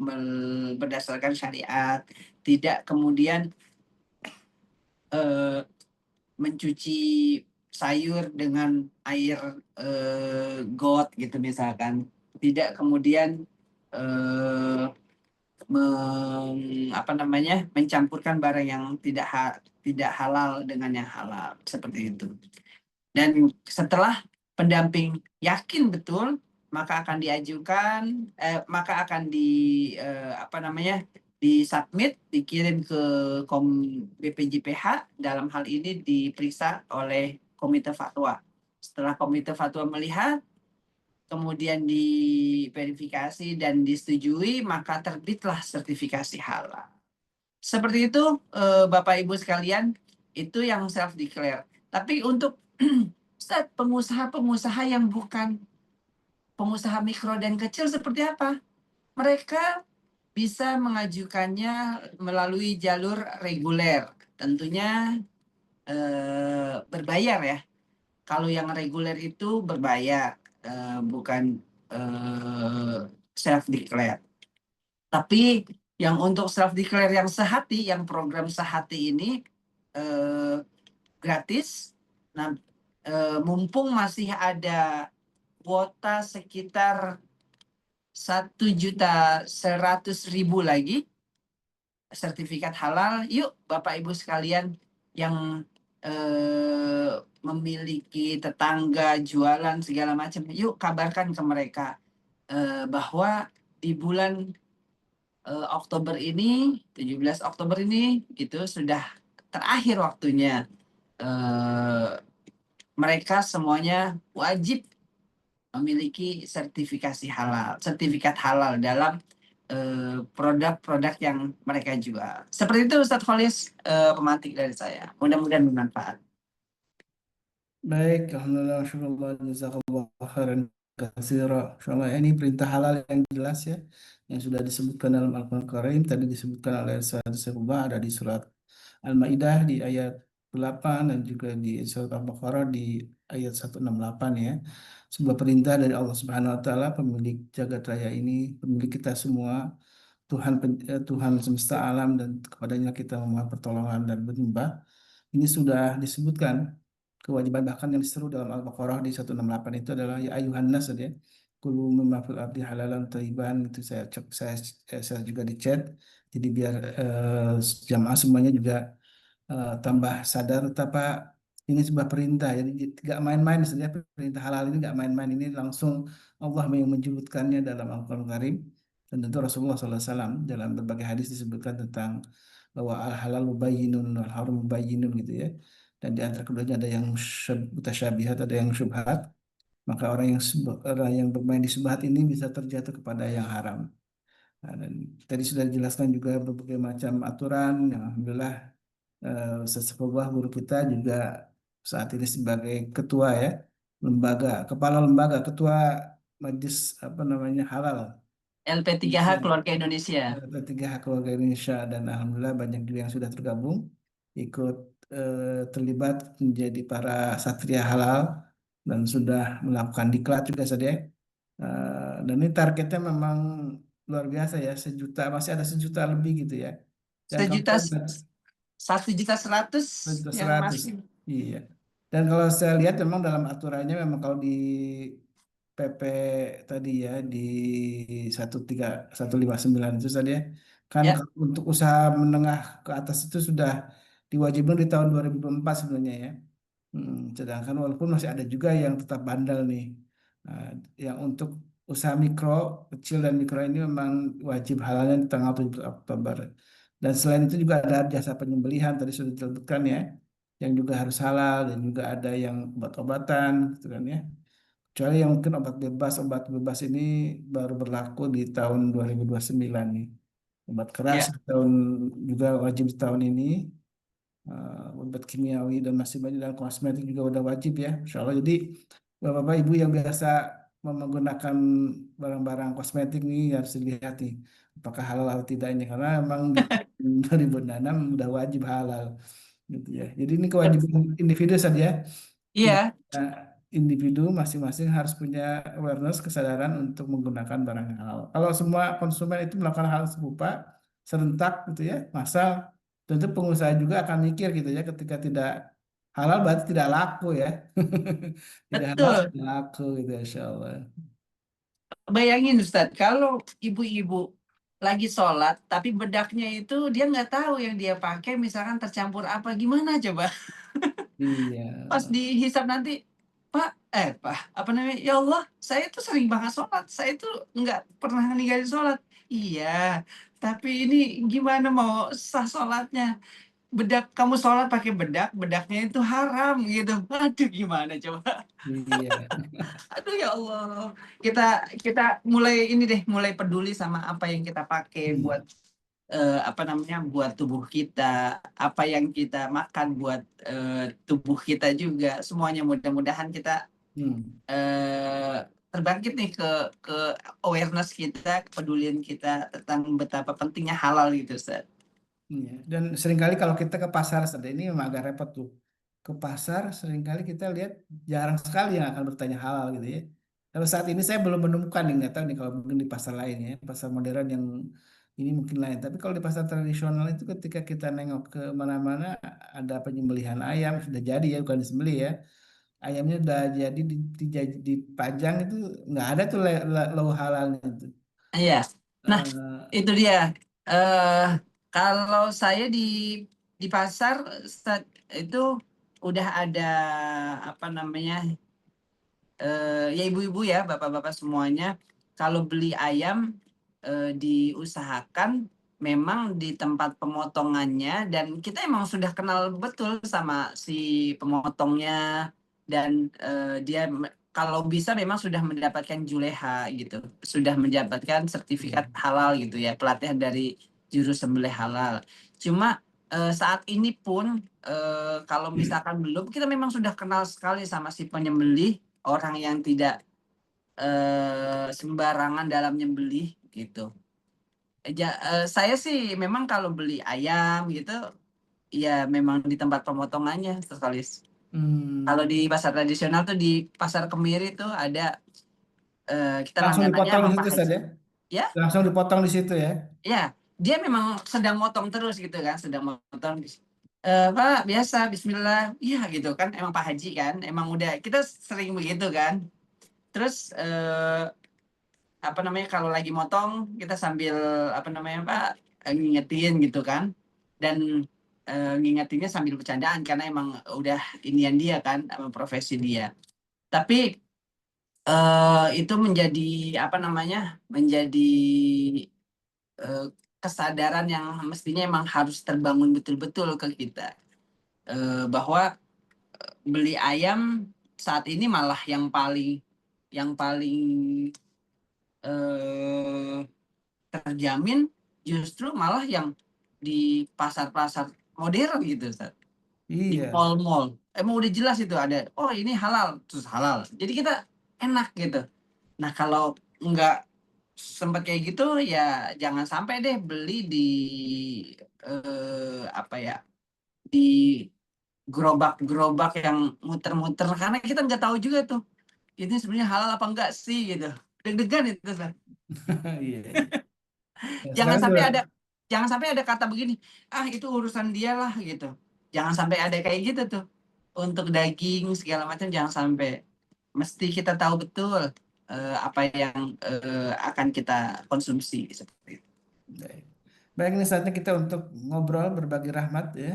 berdasarkan syariat, tidak kemudian mencuci sayur dengan air got gitu misalkan, tidak kemudian apa namanya mencampurkan barang yang tidak halal dengan yang halal seperti itu. Dan setelah pendamping yakin betul, maka akan diajukan, maka akan apa namanya disubmit, dikirim ke BPJPH. Dalam hal ini diperiksa oleh Komite Fatwa. Setelah Komite Fatwa melihat, kemudian diverifikasi dan disetujui, maka terbitlah sertifikasi halal. Seperti itu, Bapak Ibu sekalian, itu yang self declare. Tapi untuk Ustaz, pengusaha-pengusaha yang bukan pengusaha mikro dan kecil seperti apa? Mereka bisa mengajukannya melalui jalur reguler. Tentunya berbayar ya. Kalau yang reguler itu berbayar, bukan self declare. Tapi yang untuk self declare yang sehati, yang program sehati ini gratis. Nah, mumpung masih ada kuota sekitar 1.100.000 lagi sertifikat halal, yuk Bapak Ibu sekalian yang memiliki tetangga jualan segala macam, yuk kabarkan ke mereka bahwa di bulan Oktober ini, 17 Oktober ini gitu sudah terakhir waktunya. Mereka semuanya wajib memiliki sertifikat halal dalam produk-produk yang mereka jual. Seperti itu Ustadz Kholis, pemantik dari saya. Mudah-mudahan bermanfaat. Baik, alhamdulillah, syukurullah, jazakallah khairan katsira. Insyaallah ini perintah halal yang jelas ya, yang sudah disebutkan dalam Al-Quran Karim, tadi disebutkan oleh Ustaz Syekhuba, ada di surat Al-Maidah di ayat 8 dan juga di surat Al-Baqarah di ayat 168 ya. Sebuah perintah dari Allah Subhanahu wa taala, pemilik jagat raya ini, pemilik kita semua, Tuhan semesta alam, dan kepadanya kita memohon pertolongan dan menyembah. Ini sudah disebutkan kewajiban, bahkan yang diseru dalam Al-Baqarah di 168 itu adalah ya ayuhan nas ya. Kulu mimma fil ardi halalan thayyiban, itu saya juga di chat. Jadi biar jamaah semuanya juga tambah sadar betapa Ini sebuah perintah, jadi nggak main-main. Sebenarnya perintah halal ini nggak main-main. Ini langsung Allah yang menyebutkannya dalam Al-Quran Karim. Dan tentu Rasulullah SAW dalam berbagai hadis disebutkan tentang bahwa al-halal mubayyinun, al-haram mubayyinun gitu ya. Dan di antara keduanya ada yang mutasyabihat, ada yang syubhat. Maka orang yang bermain di syubhat ini bisa terjatuh kepada yang haram. Nah, dan tadi sudah dijelaskan juga berbagai macam aturan yang alhamdulillah sesepuh guru kita juga saat ini sebagai ketua ya kepala lembaga ketua Majelis apa namanya halal LP3H Indonesia, Keluarga Indonesia. Tiga Hak Keluarga Indonesia dan alhamdulillah banyak juga yang sudah tergabung ikut terlibat menjadi para satria halal dan sudah melakukan diklat juga saja. Dan ini targetnya memang luar biasa ya, sejuta, masih ada sejuta lebih gitu ya. Dan kalau Sejuta, saya lihat 1.100.000 sejuta yang 100, masih. iya. Dan kalau saya lihat memang dalam aturannya memang kalau di PP tadi ya di 13159 itu tadi ya, kan Ya, kalau untuk usaha menengah ke atas itu sudah diwajibkan di tahun 2024 sebenarnya ya. Sedangkan walaupun masih ada juga yang tetap bandel nih. Nah, yang untuk usaha mikro, kecil dan mikro ini memang wajib halalnya di tanggal 7 Oktober. Dan selain itu juga ada jasa penyembelihan tadi sudah disebutkan ya, yang juga harus halal dan juga ada yang obat-obatan gitu kan ya. Kecuali yang mungkin obat bebas ini baru berlaku di tahun 2029 nih. Obat keras ya. tahun juga wajib di tahun ini. Obat kimiawi dan masih banyak dan kosmetik juga udah wajib ya, Insya Allah. Jadi bapak-bapak ibu yang biasa menggunakan barang-barang kosmetik nih harus dilihat nih apakah halal atau tidaknya karena memang di tahun 2006 udah wajib halal gitu ya. Jadi ini kewajiban individu saja. Jadi Iya, individu masing-masing harus punya awareness, kesadaran untuk menggunakan barang yang halal. Kalau semua konsumen itu melakukan hal serupa, serentak gitu ya, massal, tentu pengusaha juga akan mikir gitu ya, ketika tidak halal berarti tidak laku ya. Tidak halal betul. tidak laku gitu Insya Allah. Bayangin Ustadz, kalau ibu-ibu lagi sholat, tapi bedaknya itu dia nggak tahu yang dia pakai, misalkan tercampur apa, gimana coba? Iya. Pas dihisap nanti, Pak, apa namanya? Ya Allah, saya tuh sering banget sholat, saya tuh nggak pernah ninggalin sholat. Iya, tapi ini gimana mau sah sholatnya? Bedak kamu sholat pakai bedak, bedaknya itu haram gitu. Aduh, gimana coba? Iya. Aduh ya Allah, kita kita mulai ini deh, mulai peduli sama apa yang kita pakai buat Hmm. apa namanya, buat tubuh kita, apa yang kita makan buat tubuh kita juga. Semuanya mudah-mudahan kita Hmm. eh, terbangkit nih ke awareness kita, kepedulian kita tentang betapa pentingnya halal gitu, Ustaz. Iya. Dan seringkali kalau kita ke pasar, ini memang agak repot tuh. Ke pasar seringkali kita lihat jarang sekali yang akan bertanya halal gitu ya. Kalau saat ini saya belum menemukan nih, nggak tahu nih kalau mungkin di pasar lain ya, pasar modern yang ini mungkin lain. Tapi kalau di pasar tradisional itu ketika kita nengok ke mana-mana ada penyembelihan ayam sudah jadi ya, bukan disembelih ya. Ayamnya udah jadi dipajang itu nggak ada tuh lauk halalnya itu. Iya. Nah, Eh, itu dia. eh Kalau saya di pasar itu udah ada apa namanya, ya ibu-ibu ya, bapak-bapak semuanya, kalau beli ayam diusahakan memang di tempat pemotongannya, dan kita emang sudah kenal betul sama si pemotongnya, dan dia kalau bisa memang sudah mendapatkan juleha gitu, sudah mendapatkan sertifikat iya. halal gitu ya, pelatihan dari juru sembelih halal. Cuma saat ini pun kalau misalkan belum, kita memang sudah kenal sekali sama si penyembelih, orang yang tidak sembarangan dalam nyembelih gitu. Saya sih memang kalau beli ayam gitu, ya memang di tempat pemotongannya sekali. Kalau Hmm. di pasar tradisional tuh, di pasar Kemiri tuh ada, kita Langsung langganannya dipotong di emang Pak situ Haji. saja. Ya, Langsung dipotong di situ ya. ya, dia memang sedang motong terus gitu kan, sedang motong. Pak, biasa, Bismillah, iya gitu kan, emang Pak Haji kan, emang udah kita sering begitu kan. Terus apa namanya, kalau lagi motong kita sambil apa namanya Pak, ngingetin gitu kan. Dan ngingetinnya sambil bercandaan karena emang udah inian dia kan, profesi dia. Tapi itu menjadi apa namanya, menjadi eh, kesadaran yang mestinya emang harus terbangun betul-betul ke kita. Bahwa beli ayam saat ini malah yang paling eh, terjamin justru malah yang di pasar-pasar modern gitu, Ustaz. Di Iya, mall-mall. Emang udah jelas itu ada, oh ini halal, terus halal. Jadi kita enak gitu. Nah, kalau nggak sempat kayak gitu ya jangan sampai deh beli di apa ya, di gerobak-gerobak yang muter-muter karena kita nggak tahu juga tuh ini sebenarnya halal apa enggak sih gitu. Deg-degan itu, Ustaz. iya, iya. Ya, Jangan sekarang sampai juga, ada jangan sampai ada kata begini, ah itu urusan dia lah gitu. Jangan sampai ada kayak gitu tuh. Untuk daging segala macam jangan sampai. Mesti kita tahu betul apa yang akan kita konsumsi seperti itu. baik. Baik, ini saatnya kita untuk ngobrol berbagi rahmat ya,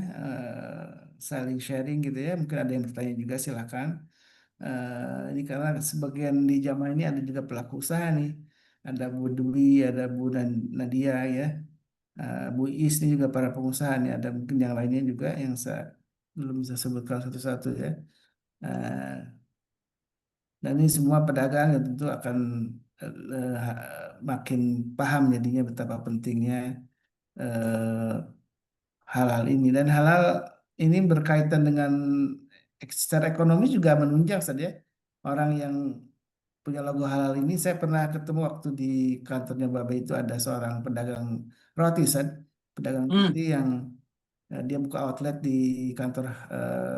saling sharing gitu ya. Mungkin ada yang bertanya juga, silakan. Ini karena sebagian di jamaah ini ada juga pelaku usaha nih. Ada Bu Dwi, ada Bu Nadia ya, Bu Is ini juga para pengusaha nih. Ada mungkin yang lainnya juga yang saya belum bisa sebutkan satu-satu ya. Eh, dan ini semua pedagang yang tentu akan makin paham jadinya betapa pentingnya eh, halal ini, dan halal ini berkaitan dengan secara ekonomi juga menunjang saja orang yang punya logo halal ini. Saya pernah ketemu waktu di kantornya Babe, itu ada seorang pedagang roti, Sad. Pedagang Hmm, roti yang dia buka outlet di kantor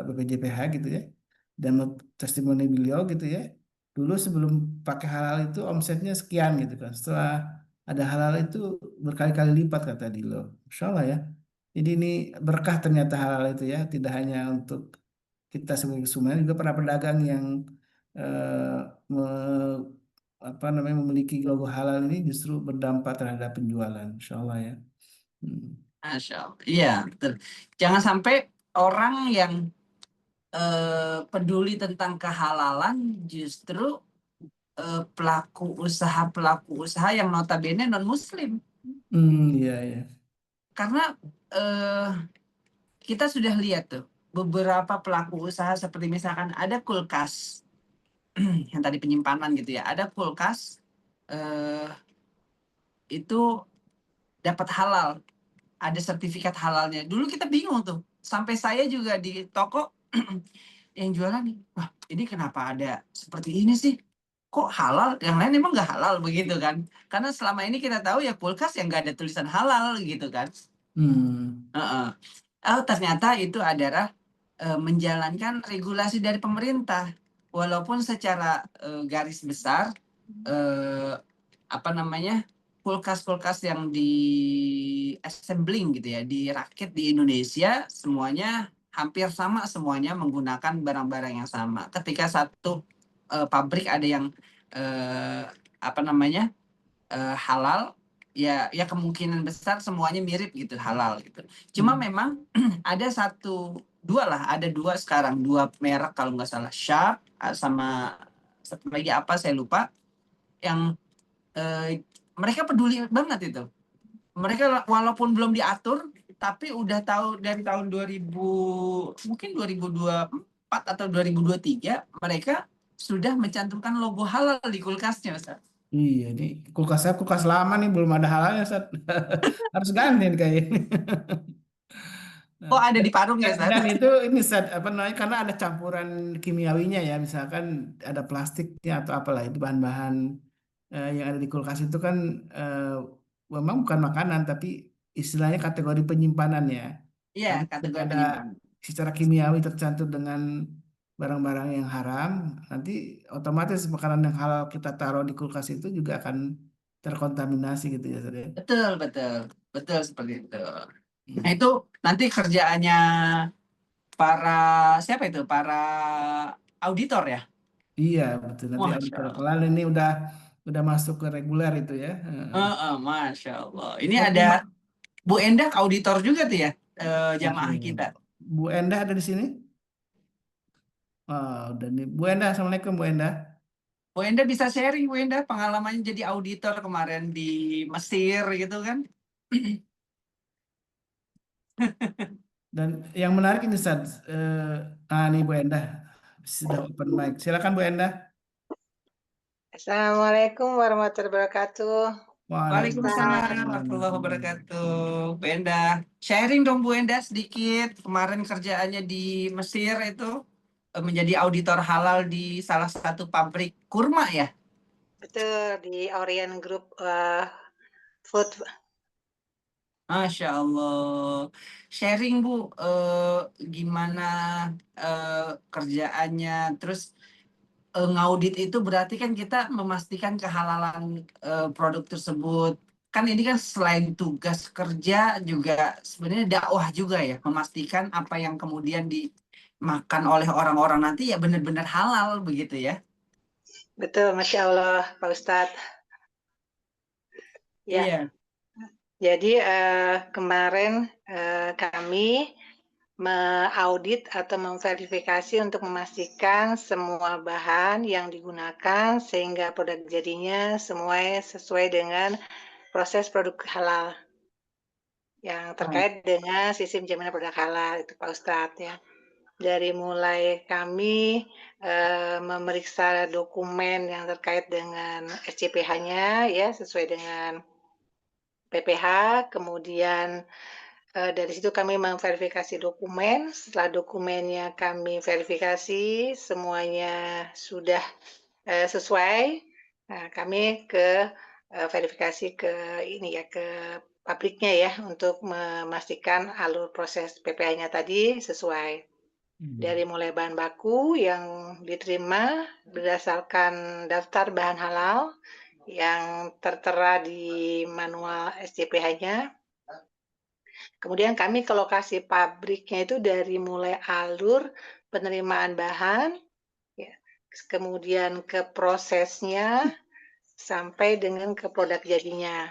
BPJPH gitu ya. Dan testimoni beliau gitu ya. Dulu sebelum pakai halal itu omsetnya sekian gitu kan. Setelah ada halal itu berkali-kali lipat kata Dilo. Masya Allah ya. Jadi ini berkah ternyata halal itu ya. Tidak hanya untuk kita sebagai konsumen, juga para pedagang yang eh, me- apa namanya, memiliki logo halal ini justru berdampak terhadap penjualan. Insya Allah ya. Hmm. Masya Allah. Iya, betul. Jangan sampai orang yang peduli tentang kehalalan justru pelaku usaha yang notabene non Muslim. Iya, iya. Karena eh, kita sudah lihat tuh beberapa pelaku usaha seperti misalkan ada kulkas yang tadi penyimpanan gitu ya, ada kulkas eh, itu dapat halal, ada sertifikat halalnya. Dulu kita bingung tuh, sampai saya juga di toko yang jualan nih, wah ini kenapa ada seperti ini sih? Kok halal? Yang lain emang nggak halal begitu kan? Karena selama ini kita tahu ya kulkas yang nggak ada tulisan halal gitu kan. Hmm. Heeh. Oh, ternyata itu adalah menjalankan regulasi dari pemerintah. Walaupun secara garis besar eh, apa namanya, kulkas-kulkas yang di assembling gitu ya, dirakit di Indonesia semuanya hampir sama, semuanya menggunakan barang-barang yang sama. Ketika satu pabrik ada yang eh, apa namanya, halal, ya ya kemungkinan besar semuanya mirip gitu halal gitu. Cuma Hmm. memang ada satu dua lah, ada dua sekarang, dua merek kalau nggak salah, Sharp sama satu lagi apa saya lupa, yang mereka peduli banget itu. Mereka walaupun belum diatur tapi udah tahu dari tahun 2000, mungkin 2024 atau 2023 mereka sudah mencantumkan logo halal di kulkasnya, Ustaz. Iya, ini kulkas saya kulkas lama nih, belum ada halalnya, Sat. Harus ganti nih kayaknya. Nah, Oh, ada di Parung ya, Ustaz? dan itu ini Sat, apa namanya, karena ada campuran kimiawinya ya, misalkan ada plastiknya atau apalah itu bahan-bahan yang ada di kulkas itu kan eh, memang bukan makanan tapi istilahnya kategori penyimpanan ya. Iya, Karena sudah kategori ada penyimpanan. secara kimiawi tercantum dengan barang-barang yang haram, nanti otomatis makanan yang halal kita taruh di kulkas itu juga akan terkontaminasi gitu ya, Sat, ya. Betul, betul. Betul seperti itu. Nah, Hmm. itu nanti kerjaannya para siapa itu? Para auditor ya? Iya, betul. Nanti Masya auditor Allah. kelar ini udah masuk ke reguler itu ya. Heeh. Masya Allah. Ini Ya, ada Bu Endah auditor juga tuh ya? jamaah Oke. kita. Bu Endah ada di sini? Udah nih. Bu Endah, Assalamualaikum Bu Endah. Bu Enda bisa sharing, Bu Enda, pengalamannya jadi auditor kemarin di Mesir gitu kan? Dan yang menarik ini Ustaz, nih Bu Endah sudah open mic. Silakan Bu Endah. Assalamualaikum warahmatullahi wabarakatuh. Waalaikumsalam Waalaikumsalam. warahmatullahi wabarakatuh. Bu Enda, sharing dong Bu Enda sedikit. Kemarin kerjaannya di Mesir itu menjadi auditor halal di salah satu pabrik kurma ya? Betul, di Orient Group Food. Masya Allah. Sharing Bu, gimana kerjaannya, terus ngaudit itu berarti kan kita memastikan kehalalan produk tersebut. Kan ini kan selain tugas kerja juga sebenarnya dakwah juga ya, memastikan apa yang kemudian dimakan oleh orang-orang nanti ya benar-benar halal begitu ya. Betul, Masya Allah, Pak Ustadz. Ya, Iya. jadi kemarin kami mengaudit atau memverifikasi untuk memastikan semua bahan yang digunakan sehingga produk jadinya sesuai dengan proses produk halal yang terkait dengan sistem jaminan produk halal itu Pak Ustadz ya. Dari mulai kami memeriksa dokumen yang terkait dengan SCPH-nya ya sesuai dengan PPH, kemudian dari situ kami memverifikasi dokumen. Setelah dokumennya kami verifikasi semuanya sudah sesuai, nah kami ke verifikasi ke ini ya ke pabriknya ya untuk memastikan alur proses PPH-nya tadi sesuai. Dari mulai bahan baku yang diterima berdasarkan daftar bahan halal yang tertera di manual SCPH-nya. Kemudian kami ke lokasi pabriknya itu dari mulai alur penerimaan bahan, ya, kemudian ke prosesnya, sampai dengan ke produk jadinya.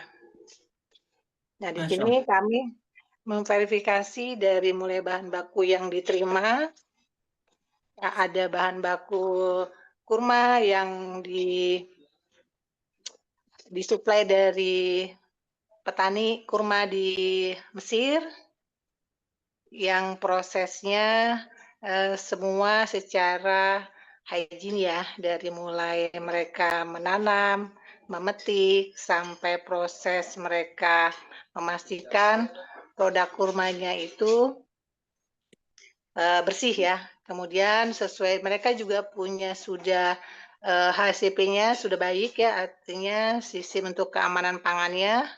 Nah, di sini kami memverifikasi dari mulai bahan baku yang diterima, ada bahan baku kurma yang disuplai dari petani kurma di Mesir, yang prosesnya semua secara hygiene ya, dari mulai mereka menanam, memetik, sampai proses mereka memastikan produk kurmanya itu bersih ya. Kemudian sesuai mereka juga punya sudah HACCP-nya sudah baik ya, artinya sistem untuk keamanan pangannya.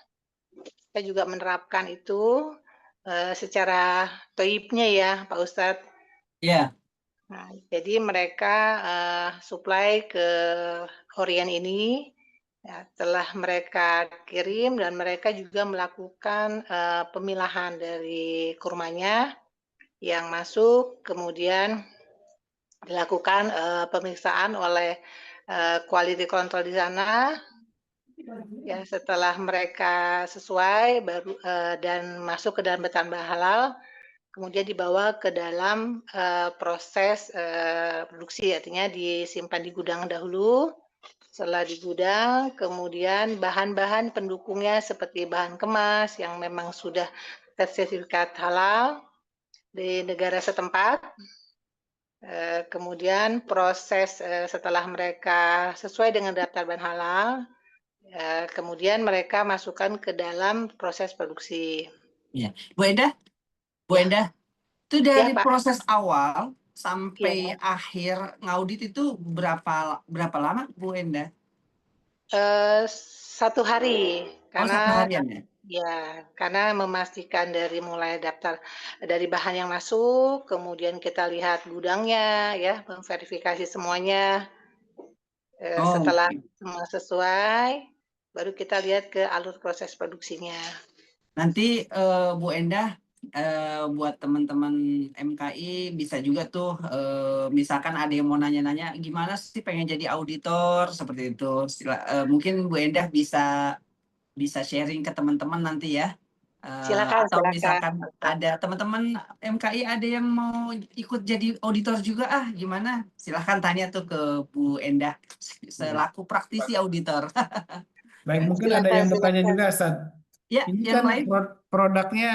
Kita juga menerapkan itu secara toibnya ya, Pak Ustadz. Iya. Nah, jadi mereka supply ke Orient ini, ya, telah mereka kirim dan mereka juga melakukan pemilahan dari kurmanya yang masuk, kemudian dilakukan pemeriksaan oleh quality control di sana. Ya, setelah mereka sesuai baru dan masuk ke dalam bertambah halal, kemudian dibawa ke dalam proses produksi, artinya disimpan di gudang dahulu. Setelah di gudang, kemudian bahan-bahan pendukungnya seperti bahan kemas yang memang sudah bersertifikat halal di negara setempat. Kemudian proses setelah mereka sesuai dengan daftar bahan halal, kemudian mereka masukkan ke dalam proses produksi. Iya. Bu Enda, Ya. itu dari Pak. proses awal sampai Ya. akhir ngaudit itu berapa lama Bu Enda? 1 hari, karena 1 harian ya? ya, karena memastikan dari mulai daftar dari bahan yang masuk, kemudian kita lihat gudangnya, ya, memverifikasi semuanya. Setelah semua sesuai, baru kita lihat ke alur proses produksinya. Nanti Bu Endah, buat teman-teman MKI bisa juga tuh, misalkan ada yang mau nanya-nanya, gimana sih pengen jadi auditor seperti itu. Mungkin Bu Endah bisa sharing ke teman-teman nanti ya. Silakan, atau silakan. misalkan ada teman-teman MKI ada yang mau ikut jadi auditor juga gimana? Silahkan tanya tuh ke Bu Endah selaku praktisi auditor. Baik, mungkin ada Silakan, yang bertanya silakan. juga, Ustaz. Ya, Ini yang kan lain. produknya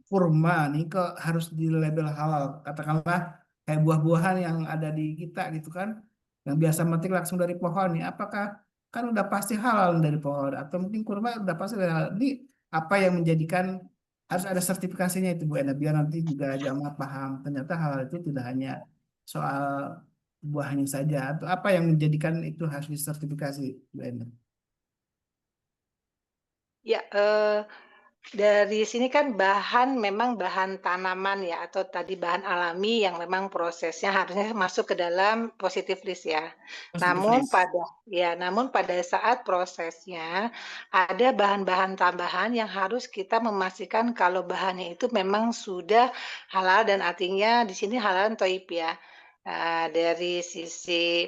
kurma nih kok harus di label halal. Katakanlah kayak buah-buahan yang ada di kita gitu kan, yang biasa metik langsung dari pohon nih. Apakah kan udah pasti halal dari pohon atau mungkin kurma udah pasti halal. Ini apa yang menjadikan harus ada sertifikasinya itu Bu Ena biar nanti juga jamaah paham ternyata halal itu tidak hanya soal buahnya saja atau apa yang menjadikan itu harus disertifikasi Bu Ena. Ya, dari sini kan memang bahan tanaman ya, atau tadi bahan alami yang memang prosesnya harusnya masuk ke dalam positive list ya. Positive Namun list. namun pada saat prosesnya ada bahan-bahan tambahan yang harus kita memastikan kalau bahannya itu memang sudah halal dan artinya di sini halal thayyib ya. Dari sisi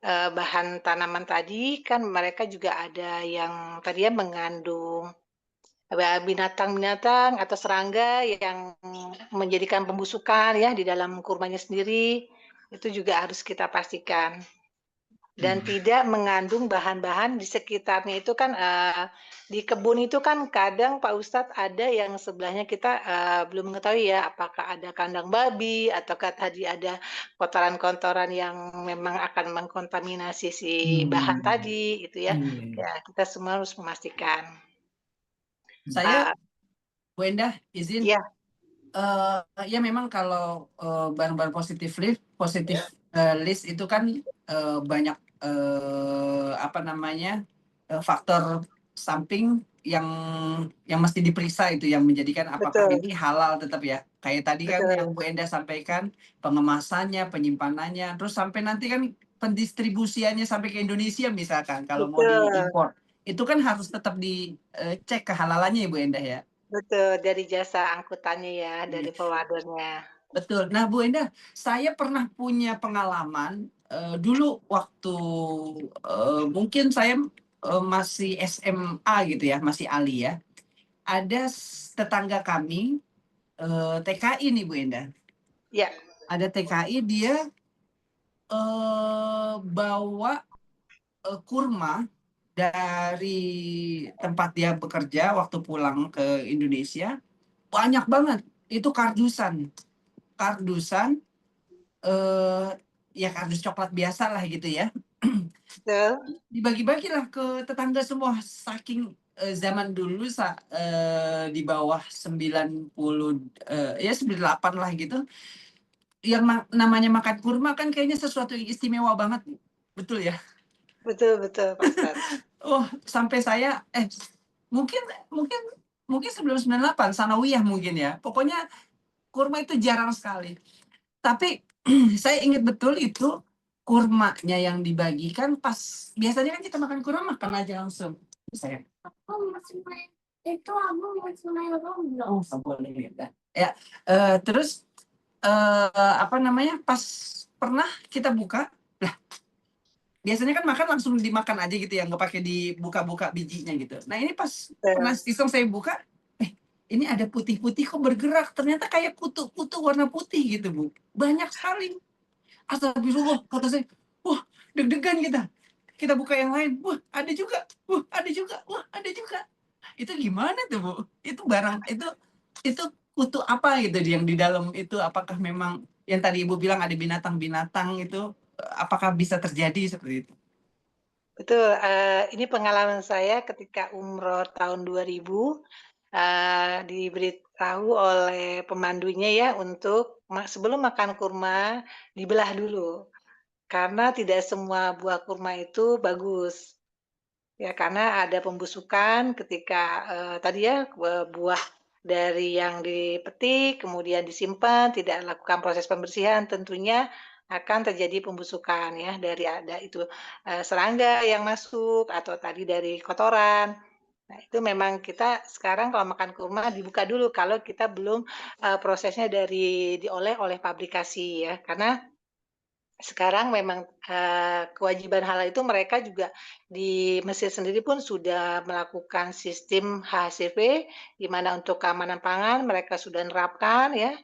bahan tanaman tadi kan mereka juga ada yang tadi ya mengandung binatang-binatang atau serangga yang menjadikan pembusukan ya di dalam kurmanya sendiri, itu juga harus kita pastikan. Dan tidak mengandung bahan-bahan di sekitarnya itu kan, di kebun itu kan kadang Pak Ustadz ada yang sebelahnya kita, belum mengetahui ya apakah ada kandang babi ataukah tadi ada kotoran-kotoran yang memang akan mengkontaminasi si bahan tadi gitu ya. Iya. Ya kita semua harus memastikan. Saya Bu Endah izin. Iya. Ya memang kalau barang-barang positif list itu kan banyak apa namanya faktor samping yang mesti diperiksa itu yang menjadikan apakah Betul, ini halal tetap ya. Kayak tadi kan yang betul, Bu Endah sampaikan pengemasannya, penyimpanannya, terus sampai nanti kan pendistribusiannya sampai ke Indonesia misalkan kalau mau betul, diimpor. Itu kan harus tetap dicek kehalalannya ya Bu Endah ya. betul, dari jasa angkutannya ya, Iya. dari forwardernya. Betul. Nah, Bu Endah, saya pernah punya pengalaman dulu waktu mungkin saya masih SMA gitu ya, masih Ali ya. Ada tetangga kami TKI nih Bu Endah. Ya, Ada TKI dia bawa kurma dari tempat dia bekerja waktu pulang ke Indonesia banyak banget. Itu kardusan eh ya kardus coklat biasa lah gitu ya. betul, Dibagi-bagilah ke tetangga semua saking zaman dulu di bawah 90 ya 98 lah gitu. Yang namanya makan kurma kan kayaknya sesuatu yang istimewa banget. Betul ya? betul, betul, Pak Ustadz. Oh, sampai saya mungkin mungkin mungkin sebelum 98 sanawiyah mungkin ya. Pokoknya kurma itu jarang sekali. Tapi saya ingat betul itu kurmanya yang dibagikan pas biasanya kan kita makan kurma makan aja langsung. Saya itu abang masih main belum? Oh, boleh ya. Ya, terus apa namanya? Pas pernah kita buka, lah biasanya kan makan langsung dimakan aja gitu ya, nggak pakai dibuka-buka bijinya gitu. Nah ini pas pernah iseng saya buka, ini ada putih-putih kok bergerak, ternyata kayak kutu-kutu warna putih gitu Bu, banyak sekali. Astagfirullah, kata saya, wah deg-degan kita buka yang lain, wah ada juga, wah ada juga, wah ada juga. Itu gimana tuh Bu? Itu barang itu kutu apa gitu yang di dalam itu? Apakah memang yang tadi Ibu bilang ada binatang-binatang itu? Apakah bisa terjadi seperti itu? Betul, ini pengalaman saya ketika umroh tahun 2000, diberitahu oleh pemandunya ya untuk sebelum makan kurma dibelah dulu, karena tidak semua buah kurma itu bagus. Ya, karena ada pembusukan ketika, tadi ya, buah dari yang dipetik, kemudian disimpan, tidak lakukan proses pembersihan, tentunya akan terjadi pembusukan ya, dari ada itu, serangga yang masuk atau tadi dari kotoran. Nah, itu memang kita sekarang kalau makan kurma dibuka dulu kalau kita belum, prosesnya diolah oleh pabrikasi ya, karena sekarang memang kewajiban halal itu mereka juga di Mesir sendiri pun sudah melakukan sistem HACCP, di mana untuk keamanan pangan mereka sudah nerapkan ya.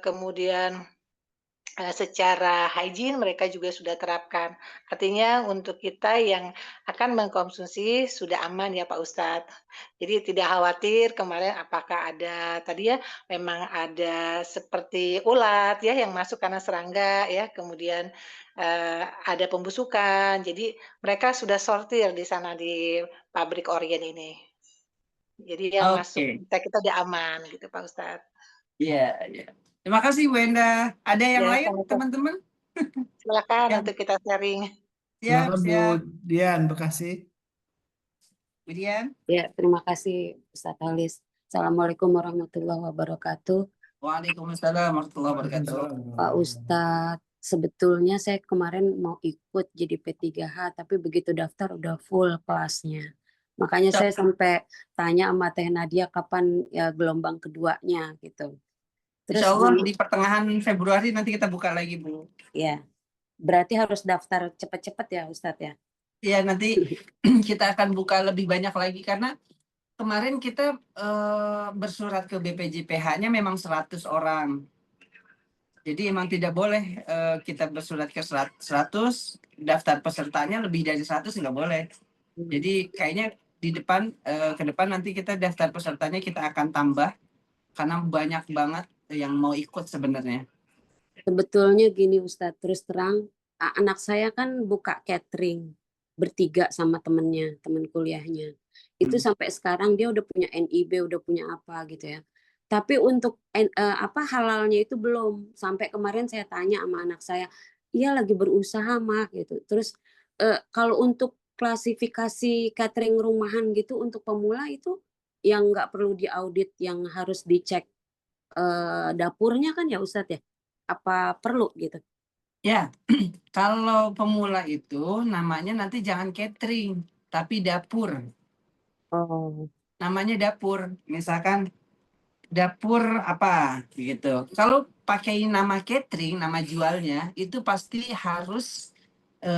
Kemudian secara hygiene mereka juga sudah terapkan. Artinya untuk kita yang akan mengkonsumsi sudah aman ya Pak Ustadz. Jadi tidak khawatir kemarin apakah ada tadi ya memang ada seperti ulat ya yang masuk karena serangga ya, kemudian ada pembusukan. Jadi mereka sudah sortir di sana di pabrik Orient ini. Jadi yang masuk Oke, kita udah aman gitu Pak Ustadz. iya, iya. Terima kasih Bu Enda. Ada yang Ya, lain sama-sama. teman-teman? Silakan Yang untuk kita sharing. siap, Silakan Bu siap. Dian, Bekasi. Bu Dian. Ya, terima kasih Ustadz Halis. Assalamualaikum warahmatullahi wabarakatuh. Waalaikumsalam warahmatullahi wabarakatuh. Waalaikumsalam. Pak Ustadz, sebetulnya saya kemarin mau ikut jadi P3H, tapi begitu daftar udah full kelasnya. Makanya Cak. saya sampai tanya sama Teh Nadia kapan ya gelombang keduanya gitu. Terus Insya Allah di pertengahan Februari nanti kita buka lagi Bu. ya, berarti harus daftar cepet-cepet ya Ustadz ya. Ya nanti kita akan buka lebih banyak lagi karena kemarin kita bersurat ke BPJPH-nya memang 100 orang. Jadi emang tidak boleh kita bersurat ke 100, daftar pesertanya lebih dari 100 nggak boleh. Jadi kayaknya di depan ke depan nanti kita daftar pesertanya kita akan tambah karena banyak banget yang mau ikut sebenarnya. Sebetulnya gini Ustadz, terus terang anak saya kan buka catering bertiga sama temennya, teman kuliahnya. Itu sampai sekarang dia udah punya NIB, udah punya apa gitu ya. Tapi untuk halalnya itu belum. Sampai kemarin saya tanya sama anak saya, iya lagi berusaha mah gitu. Terus kalau untuk klasifikasi catering rumahan gitu untuk pemula itu yang nggak perlu diaudit, yang harus dicek dapurnya kan ya Ustadz ya? Apa perlu gitu? Ya, kalau pemula itu namanya nanti jangan catering, tapi dapur. Oh, Namanya dapur. Misalkan dapur apa gitu. Kalau pakai nama catering, nama jualnya itu pasti harus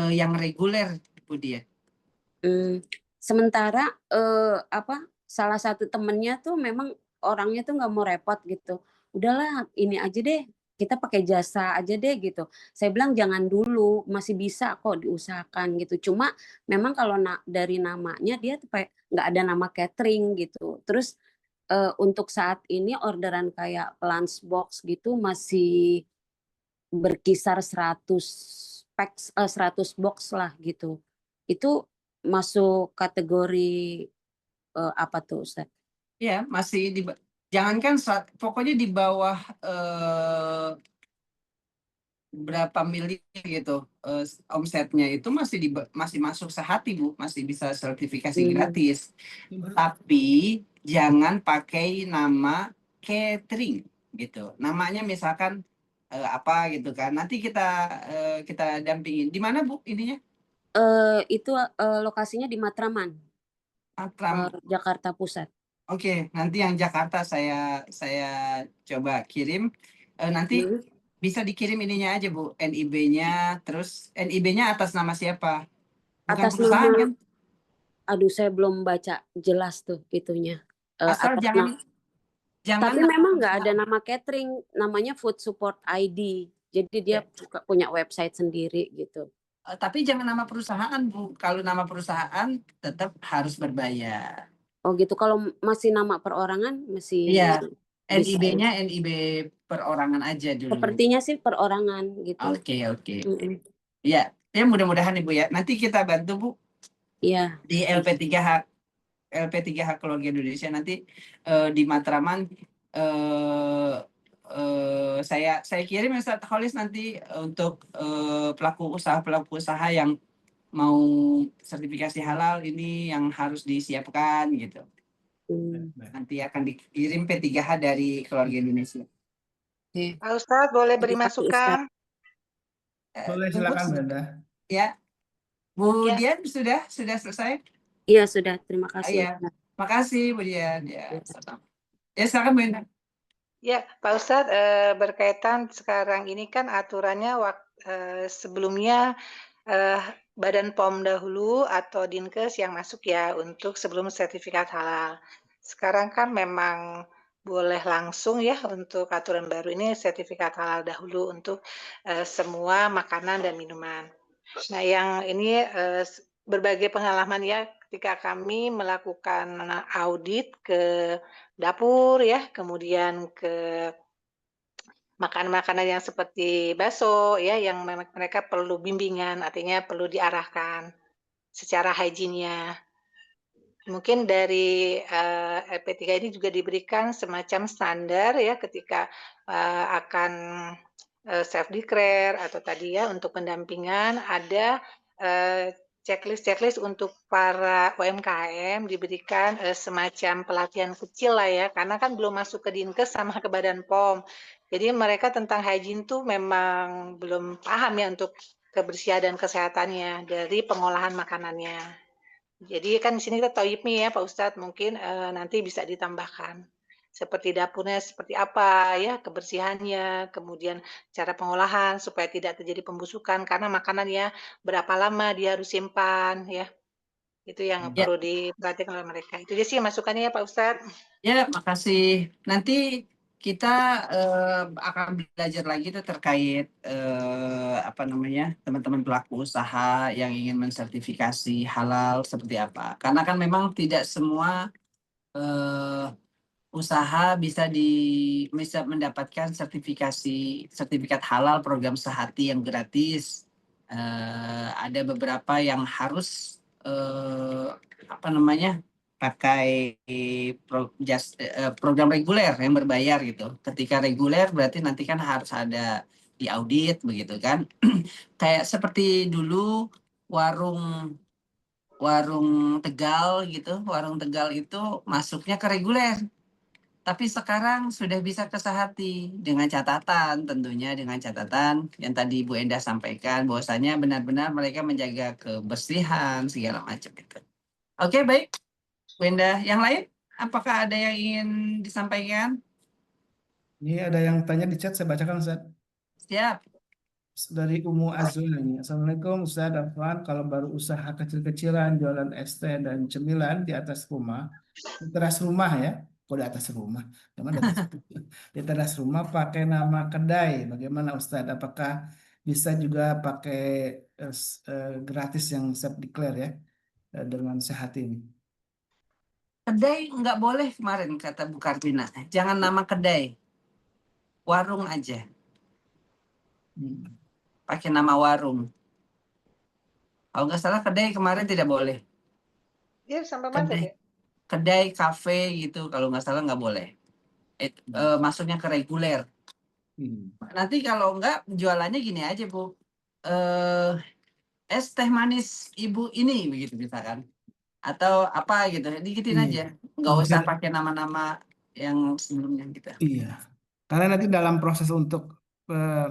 yang reguler, Bu dia. sementara salah satu temennya tuh memang orangnya tuh nggak mau repot gitu. Udahlah ini aja deh, kita pakai jasa aja deh gitu. Saya bilang jangan dulu, masih bisa kok diusahakan gitu. Cuma memang kalau dari namanya dia tuh nggak ada nama catering gitu. Terus untuk saat ini orderan kayak lunchbox gitu masih berkisar 100 packs, 100 box lah gitu. Itu masuk kategori apa tuh Ustaz? Ya, masih jangankan pokoknya di bawah berapa miliar gitu omsetnya itu masih masuk sehati Bu, masih bisa sertifikasi gratis. Tapi jangan pakai nama catering gitu. Namanya misalkan apa gitu kan. Nanti kita dampingin. Di mana Bu ininya? Itu lokasinya di Matraman, Jakarta Pusat. Oke, nanti yang Jakarta saya coba kirim. Nanti bisa dikirim ininya aja Bu, NIB-nya. Terus NIB-nya atas nama siapa? Bukan Atas perusahaan nama, kan? aduh saya belum baca jelas tuh itunya. Asal jangan Tapi nama memang nggak ada perusahaan. nama catering, namanya Food Support ID. Jadi dia punya website sendiri gitu. Tapi jangan nama perusahaan Bu. Kalau nama perusahaan tetap harus berbayar. Oh gitu. Kalau masih nama perorangan masih Iya, bisa. NIB-nya NIB perorangan aja dulu. Sepertinya sih perorangan gitu. Oke. Ya, mudah-mudahan Ibu ya. Nanti kita bantu Bu Iya. di LP3H Keluarga Indonesia nanti di Matraman saya kirim Ustaz Kholis nanti untuk pelaku usaha yang mau sertifikasi halal ini yang harus disiapkan gitu. Nanti akan dikirim P3H dari Keluarga Indonesia. Pak Ustadz boleh beri masukan? Boleh, silakan Brenda. Ya, Bu Ya. Dian sudah selesai? Iya sudah, terima kasih. Iya, makasih Bu Dian. Ya, silakan Bu Dian. Ya, Pak Ustadz berkaitan sekarang ini kan aturannya sebelumnya Badan POM dahulu atau Dinkes yang masuk ya untuk sebelum sertifikat halal. Sekarang kan memang boleh langsung ya untuk aturan baru ini sertifikat halal dahulu untuk semua makanan dan minuman. Nah, yang ini berbagai pengalaman ya ketika kami melakukan audit ke dapur ya, kemudian ke makanan-makanan yang seperti bakso ya, yang mereka perlu bimbingan, artinya perlu diarahkan secara hygiene-nya. Mungkin dari LP3 ini juga diberikan semacam standar ya ketika akan self declare atau tadi ya untuk pendampingan ada checklist untuk para UMKM diberikan semacam pelatihan kecil lah ya karena kan belum masuk ke Dinkes sama ke Badan POM. Jadi mereka tentang hygiene tuh memang belum paham ya untuk kebersihan dan kesehatannya dari pengolahan makanannya. Jadi kan di sini kita toyibmi ya Pak Ustadz, mungkin nanti bisa ditambahkan. Seperti dapurnya seperti apa ya, kebersihannya, kemudian cara pengolahan supaya tidak terjadi pembusukan karena makanannya berapa lama dia harus simpan ya. Itu yang Ya, perlu diperhatikan oleh mereka. Itu dia sih masukannya ya Pak Ustadz. ya, makasih. Nanti kita akan belajar lagi tuh terkait apa namanya teman-teman pelaku usaha yang ingin mensertifikasi halal seperti apa. Karena kan memang tidak semua eh, usaha bisa mendapatkan sertifikat halal program Sehati yang gratis. Ada beberapa yang harus apa namanya pakai program reguler yang berbayar gitu. Ketika reguler berarti nanti kan harus ada di audit begitu kan. Kayak seperti dulu warung warung Tegal gitu, warung Tegal itu masuknya ke reguler. Tapi sekarang sudah bisa ke Sehati dengan catatan, tentunya dengan catatan yang tadi Bu Endah sampaikan bahwasanya benar-benar mereka menjaga kebersihan segala macam itu. Oke, baik. Bu Endah, yang lain apakah ada yang ingin disampaikan? Ini ada yang tanya di chat, saya bacakan Ustaz. Siap. Dari Umu Azul ini. Assalamualaikum Ustaz Afwan, kalau baru usaha kecil-kecilan jualan es teh dan cemilan di atas rumah, di teras rumah ya, kok di atas rumah, memang di atas, di teras rumah pakai nama kedai, bagaimana Ustaz? Apakah bisa juga pakai gratis yang self declare ya dengan sehat ini? Kedai nggak boleh kemarin kata Bu Kartina. Jangan nama kedai, warung aja. Hmm. Pakai nama warung. Kalau nggak salah kedai kemarin tidak boleh. Dia sampai mana Kedai, ya? kedai, kafe gitu kalau nggak salah nggak boleh. Masuknya ke reguler. Hmm. Nanti kalau nggak jualannya gini aja Bu. Eh, es teh manis ibu ini begitu misalkan. Atau apa gitu, dikitin Iya. aja. Nggak usah pakai nama-nama yang sebelumnya gitu. Iya. Karena nanti dalam proses untuk eh,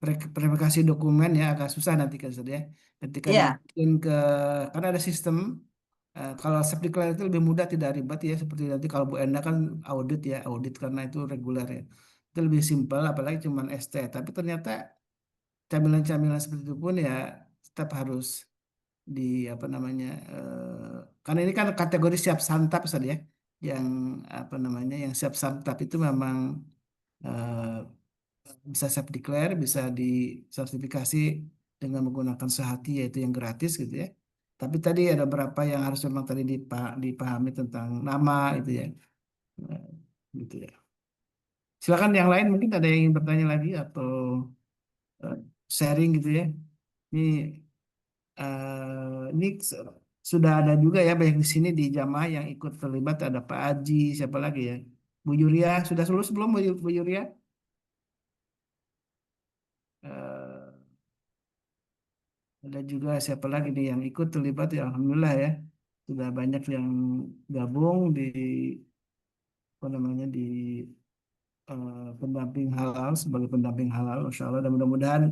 verifikasi dokumen ya agak susah nanti kan Ustaz ya. Ketika Iya, dimasukin ke karena ada sistem kalau self declare itu lebih mudah tidak ribet ya seperti nanti kalau Bu Enda kan audit ya audit karena itu reguler ya. Itu lebih simpel apalagi cuman ST tapi ternyata camilan-camilan seperti itu pun ya tetap harus di apa namanya karena ini kan kategori siap santap Ustaz ya. Yang apa namanya yang siap santap itu memang eh, bisa self declare, bisa disertifikasi dengan menggunakan Sehati yaitu yang gratis gitu ya. Tapi tadi ada beberapa yang harus memang tadi dipahami tentang nama itu ya. Nah, gitu ya. Silakan yang lain mungkin ada yang ingin bertanya lagi atau eh, sharing gitu ya. Ini ini sudah ada juga ya banyak di sini di jamaah yang ikut terlibat ada Pak Aji siapa lagi ya. Bu Yuria sudah lulus belum Bu Yuria? Eh, Ada juga siapa lagi nih yang ikut terlibat ya Alhamdulillah ya. Sudah banyak yang gabung di apa namanya di pendamping halal sebagai pendamping halal Masya Allah dan mudah-mudahan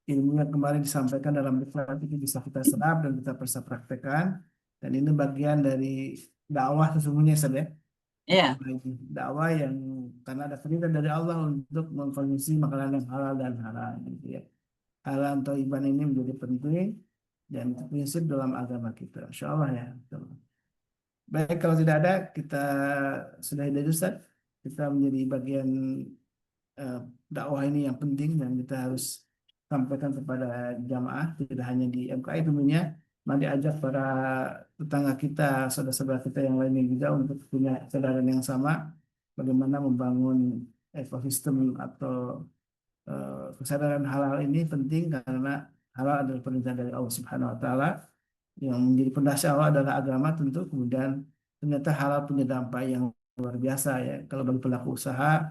ilmu yang kemarin disampaikan dalam diklat itu bisa kita serap dan kita bisa praktekkan dan ini bagian dari dakwah sesungguhnya Ustaz ya. iya. Dakwah yang karena ada perintah dari Allah untuk mengkonsumsi makanan yang halal dan halal gitu ya. halal thayyiban ini menjadi penting dan prinsip dalam agama kita. Insya Allah ya. Baik, kalau tidak ada kita sudahi dari Ustaz. Kita menjadi bagian dakwah ini yang penting dan kita harus sampaikan kepada jamaah, tidak hanya di MKI tentunya, mari ajak para tetangga kita, saudara-saudara kita yang lainnya juga untuk punya kesadaran yang sama, bagaimana membangun ekosistem atau kesadaran halal ini penting karena halal adalah perintah dari Allah Subhanahu Wa Taala, yang menjadi pondasi awal adalah agama tentu, kemudian ternyata halal punya dampak yang luar biasa ya. Kalau bagi pelaku usaha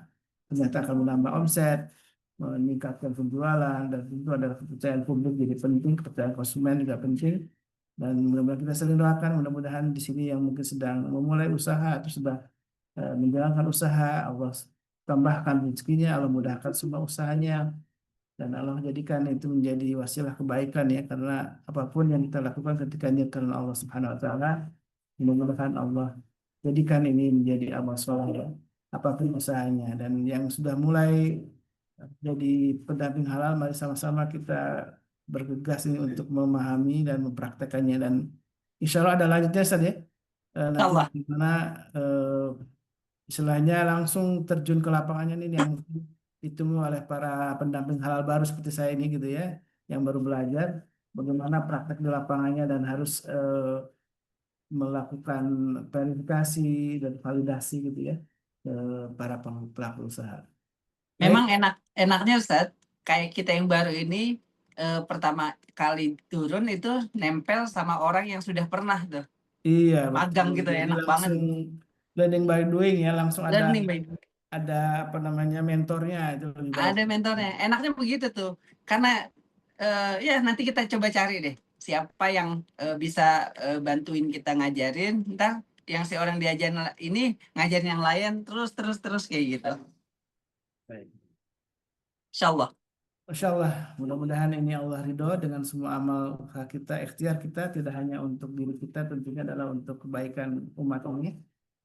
ternyata akan menambah omset, meningkatkan penjualan, dan tentu adalah kepercayaan publik jadi penting, kepercayaan konsumen juga penting. Dan mudah-mudahan kita sering doakan, mudah-mudahan di sini yang mungkin sedang memulai usaha atau sudah menjalankan usaha, Allah tambahkan rezekinya, Allah mudahkan semua usahanya, dan Allah jadikan itu menjadi wasilah kebaikan ya, karena apapun yang kita lakukan ketika niat karena Allah Subhanahu Wa Taala, mudah-mudahan Allah jadikan ini menjadi amal soleh ya, apapun usahanya. Dan yang sudah mulai jadi pendamping halal, mari sama-sama kita bergegas ini untuk memahami dan mempraktekannya, dan insya Allah ada lanjutnya Ustaz ya. Nanti Allah. bagaimana istilahnya langsung terjun ke lapangannya ini yang ditunggu oleh para pendamping halal baru seperti saya ini gitu ya, yang baru belajar bagaimana praktek di lapangannya dan harus melakukan verifikasi dan validasi gitu ya ke para pelaku usaha. Memang enaknya Ustaz, kayak kita yang baru ini pertama kali turun itu nempel sama orang yang sudah pernah tuh. Iya, Magang betul. gitu ya, Jadi enak banget. langsung learning by doing ya, langsung Learning by ada apa namanya mentornya, itu lebih baik. ada mentornya. Enaknya begitu tuh. Karena ya nanti kita coba cari deh siapa yang bisa bantuin kita ngajarin, ntar yang si orang diajarin ini ngajarin yang lain terus kayak gitu. Baik. Insyaallah. Masya Allah, mudah-mudahan ini Allah ridho dengan semua amal usaha kita, ikhtiar kita, tidak hanya untuk diri kita, tentunya adalah untuk kebaikan umat ini.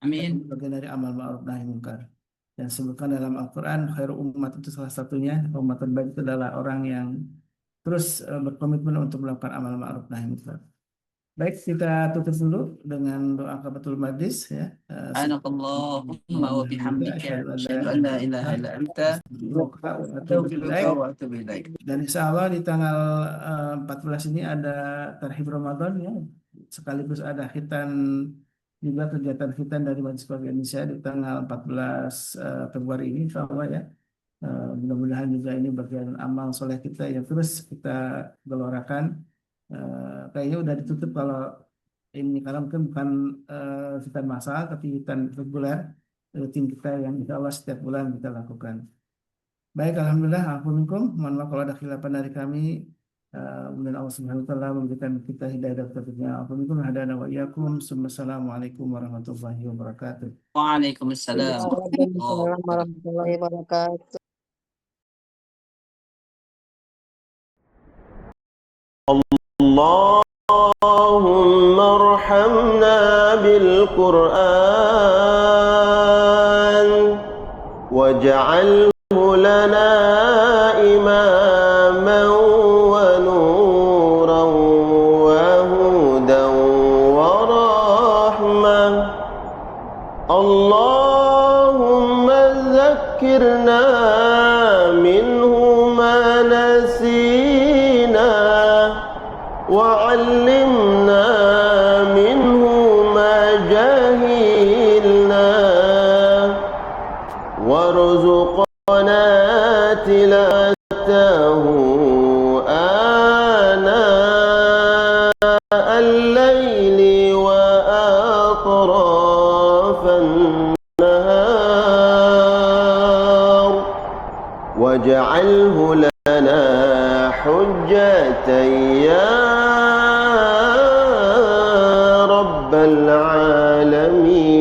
Amin. Bagian dari amal ma'ruf nahi munkar. Dan sebutkan dalam Al-Quran, khairu umat itu salah satunya, umat terbaik itu adalah orang yang terus berkomitmen untuk melakukan amal ma'ruf nahi munkar. Baik, kita tutup dulu dengan doa kafaratul majlis ya. Subhanakallahumma wa bihamdika asyhadu an la ilaha illa anta astaghfiruka wa atubu ilaik. Dan insya Allah di tanggal 14 ini ada Tarhib Ramadan ya, sekaligus ada khitan juga, kegiatan khitan dari Majelis Keluarga Indonesia di tanggal 14 Februari ini insya Allah ya. Mudah-mudahan juga ini bagian amal soleh kita yang terus kita gelorakan. Kayaknya udah ditutup kalau ini, karena mungkin bukan khitan massal tapi khitan reguler rutin kita yang insya Allah setiap bulan kita lakukan. Baik, alhamdulillah, alhamdulillah. Mohon maaf kalau ada khilafan dari kami. Kemudian Allah Subhanahu wa Ta'ala memberikan kita hidayah dan taufiknya. Alhamdulillah, hadana wa iyyakum. Assalamualaikum warahmatullahi wabarakatuh. Waalaikumsalam warahmatullahi wabarakatuh. اللهم ارحمنا بالقرآن واجعله لنا إماما ونورا وهدى ورحمة. اللهم ذكرنا منه ما نسينا وعلمنا منه ما جهلنا وارزقنا تلاوته آناء الليل وأطراف النهار واجعله لنا حجة يا رب العالمين.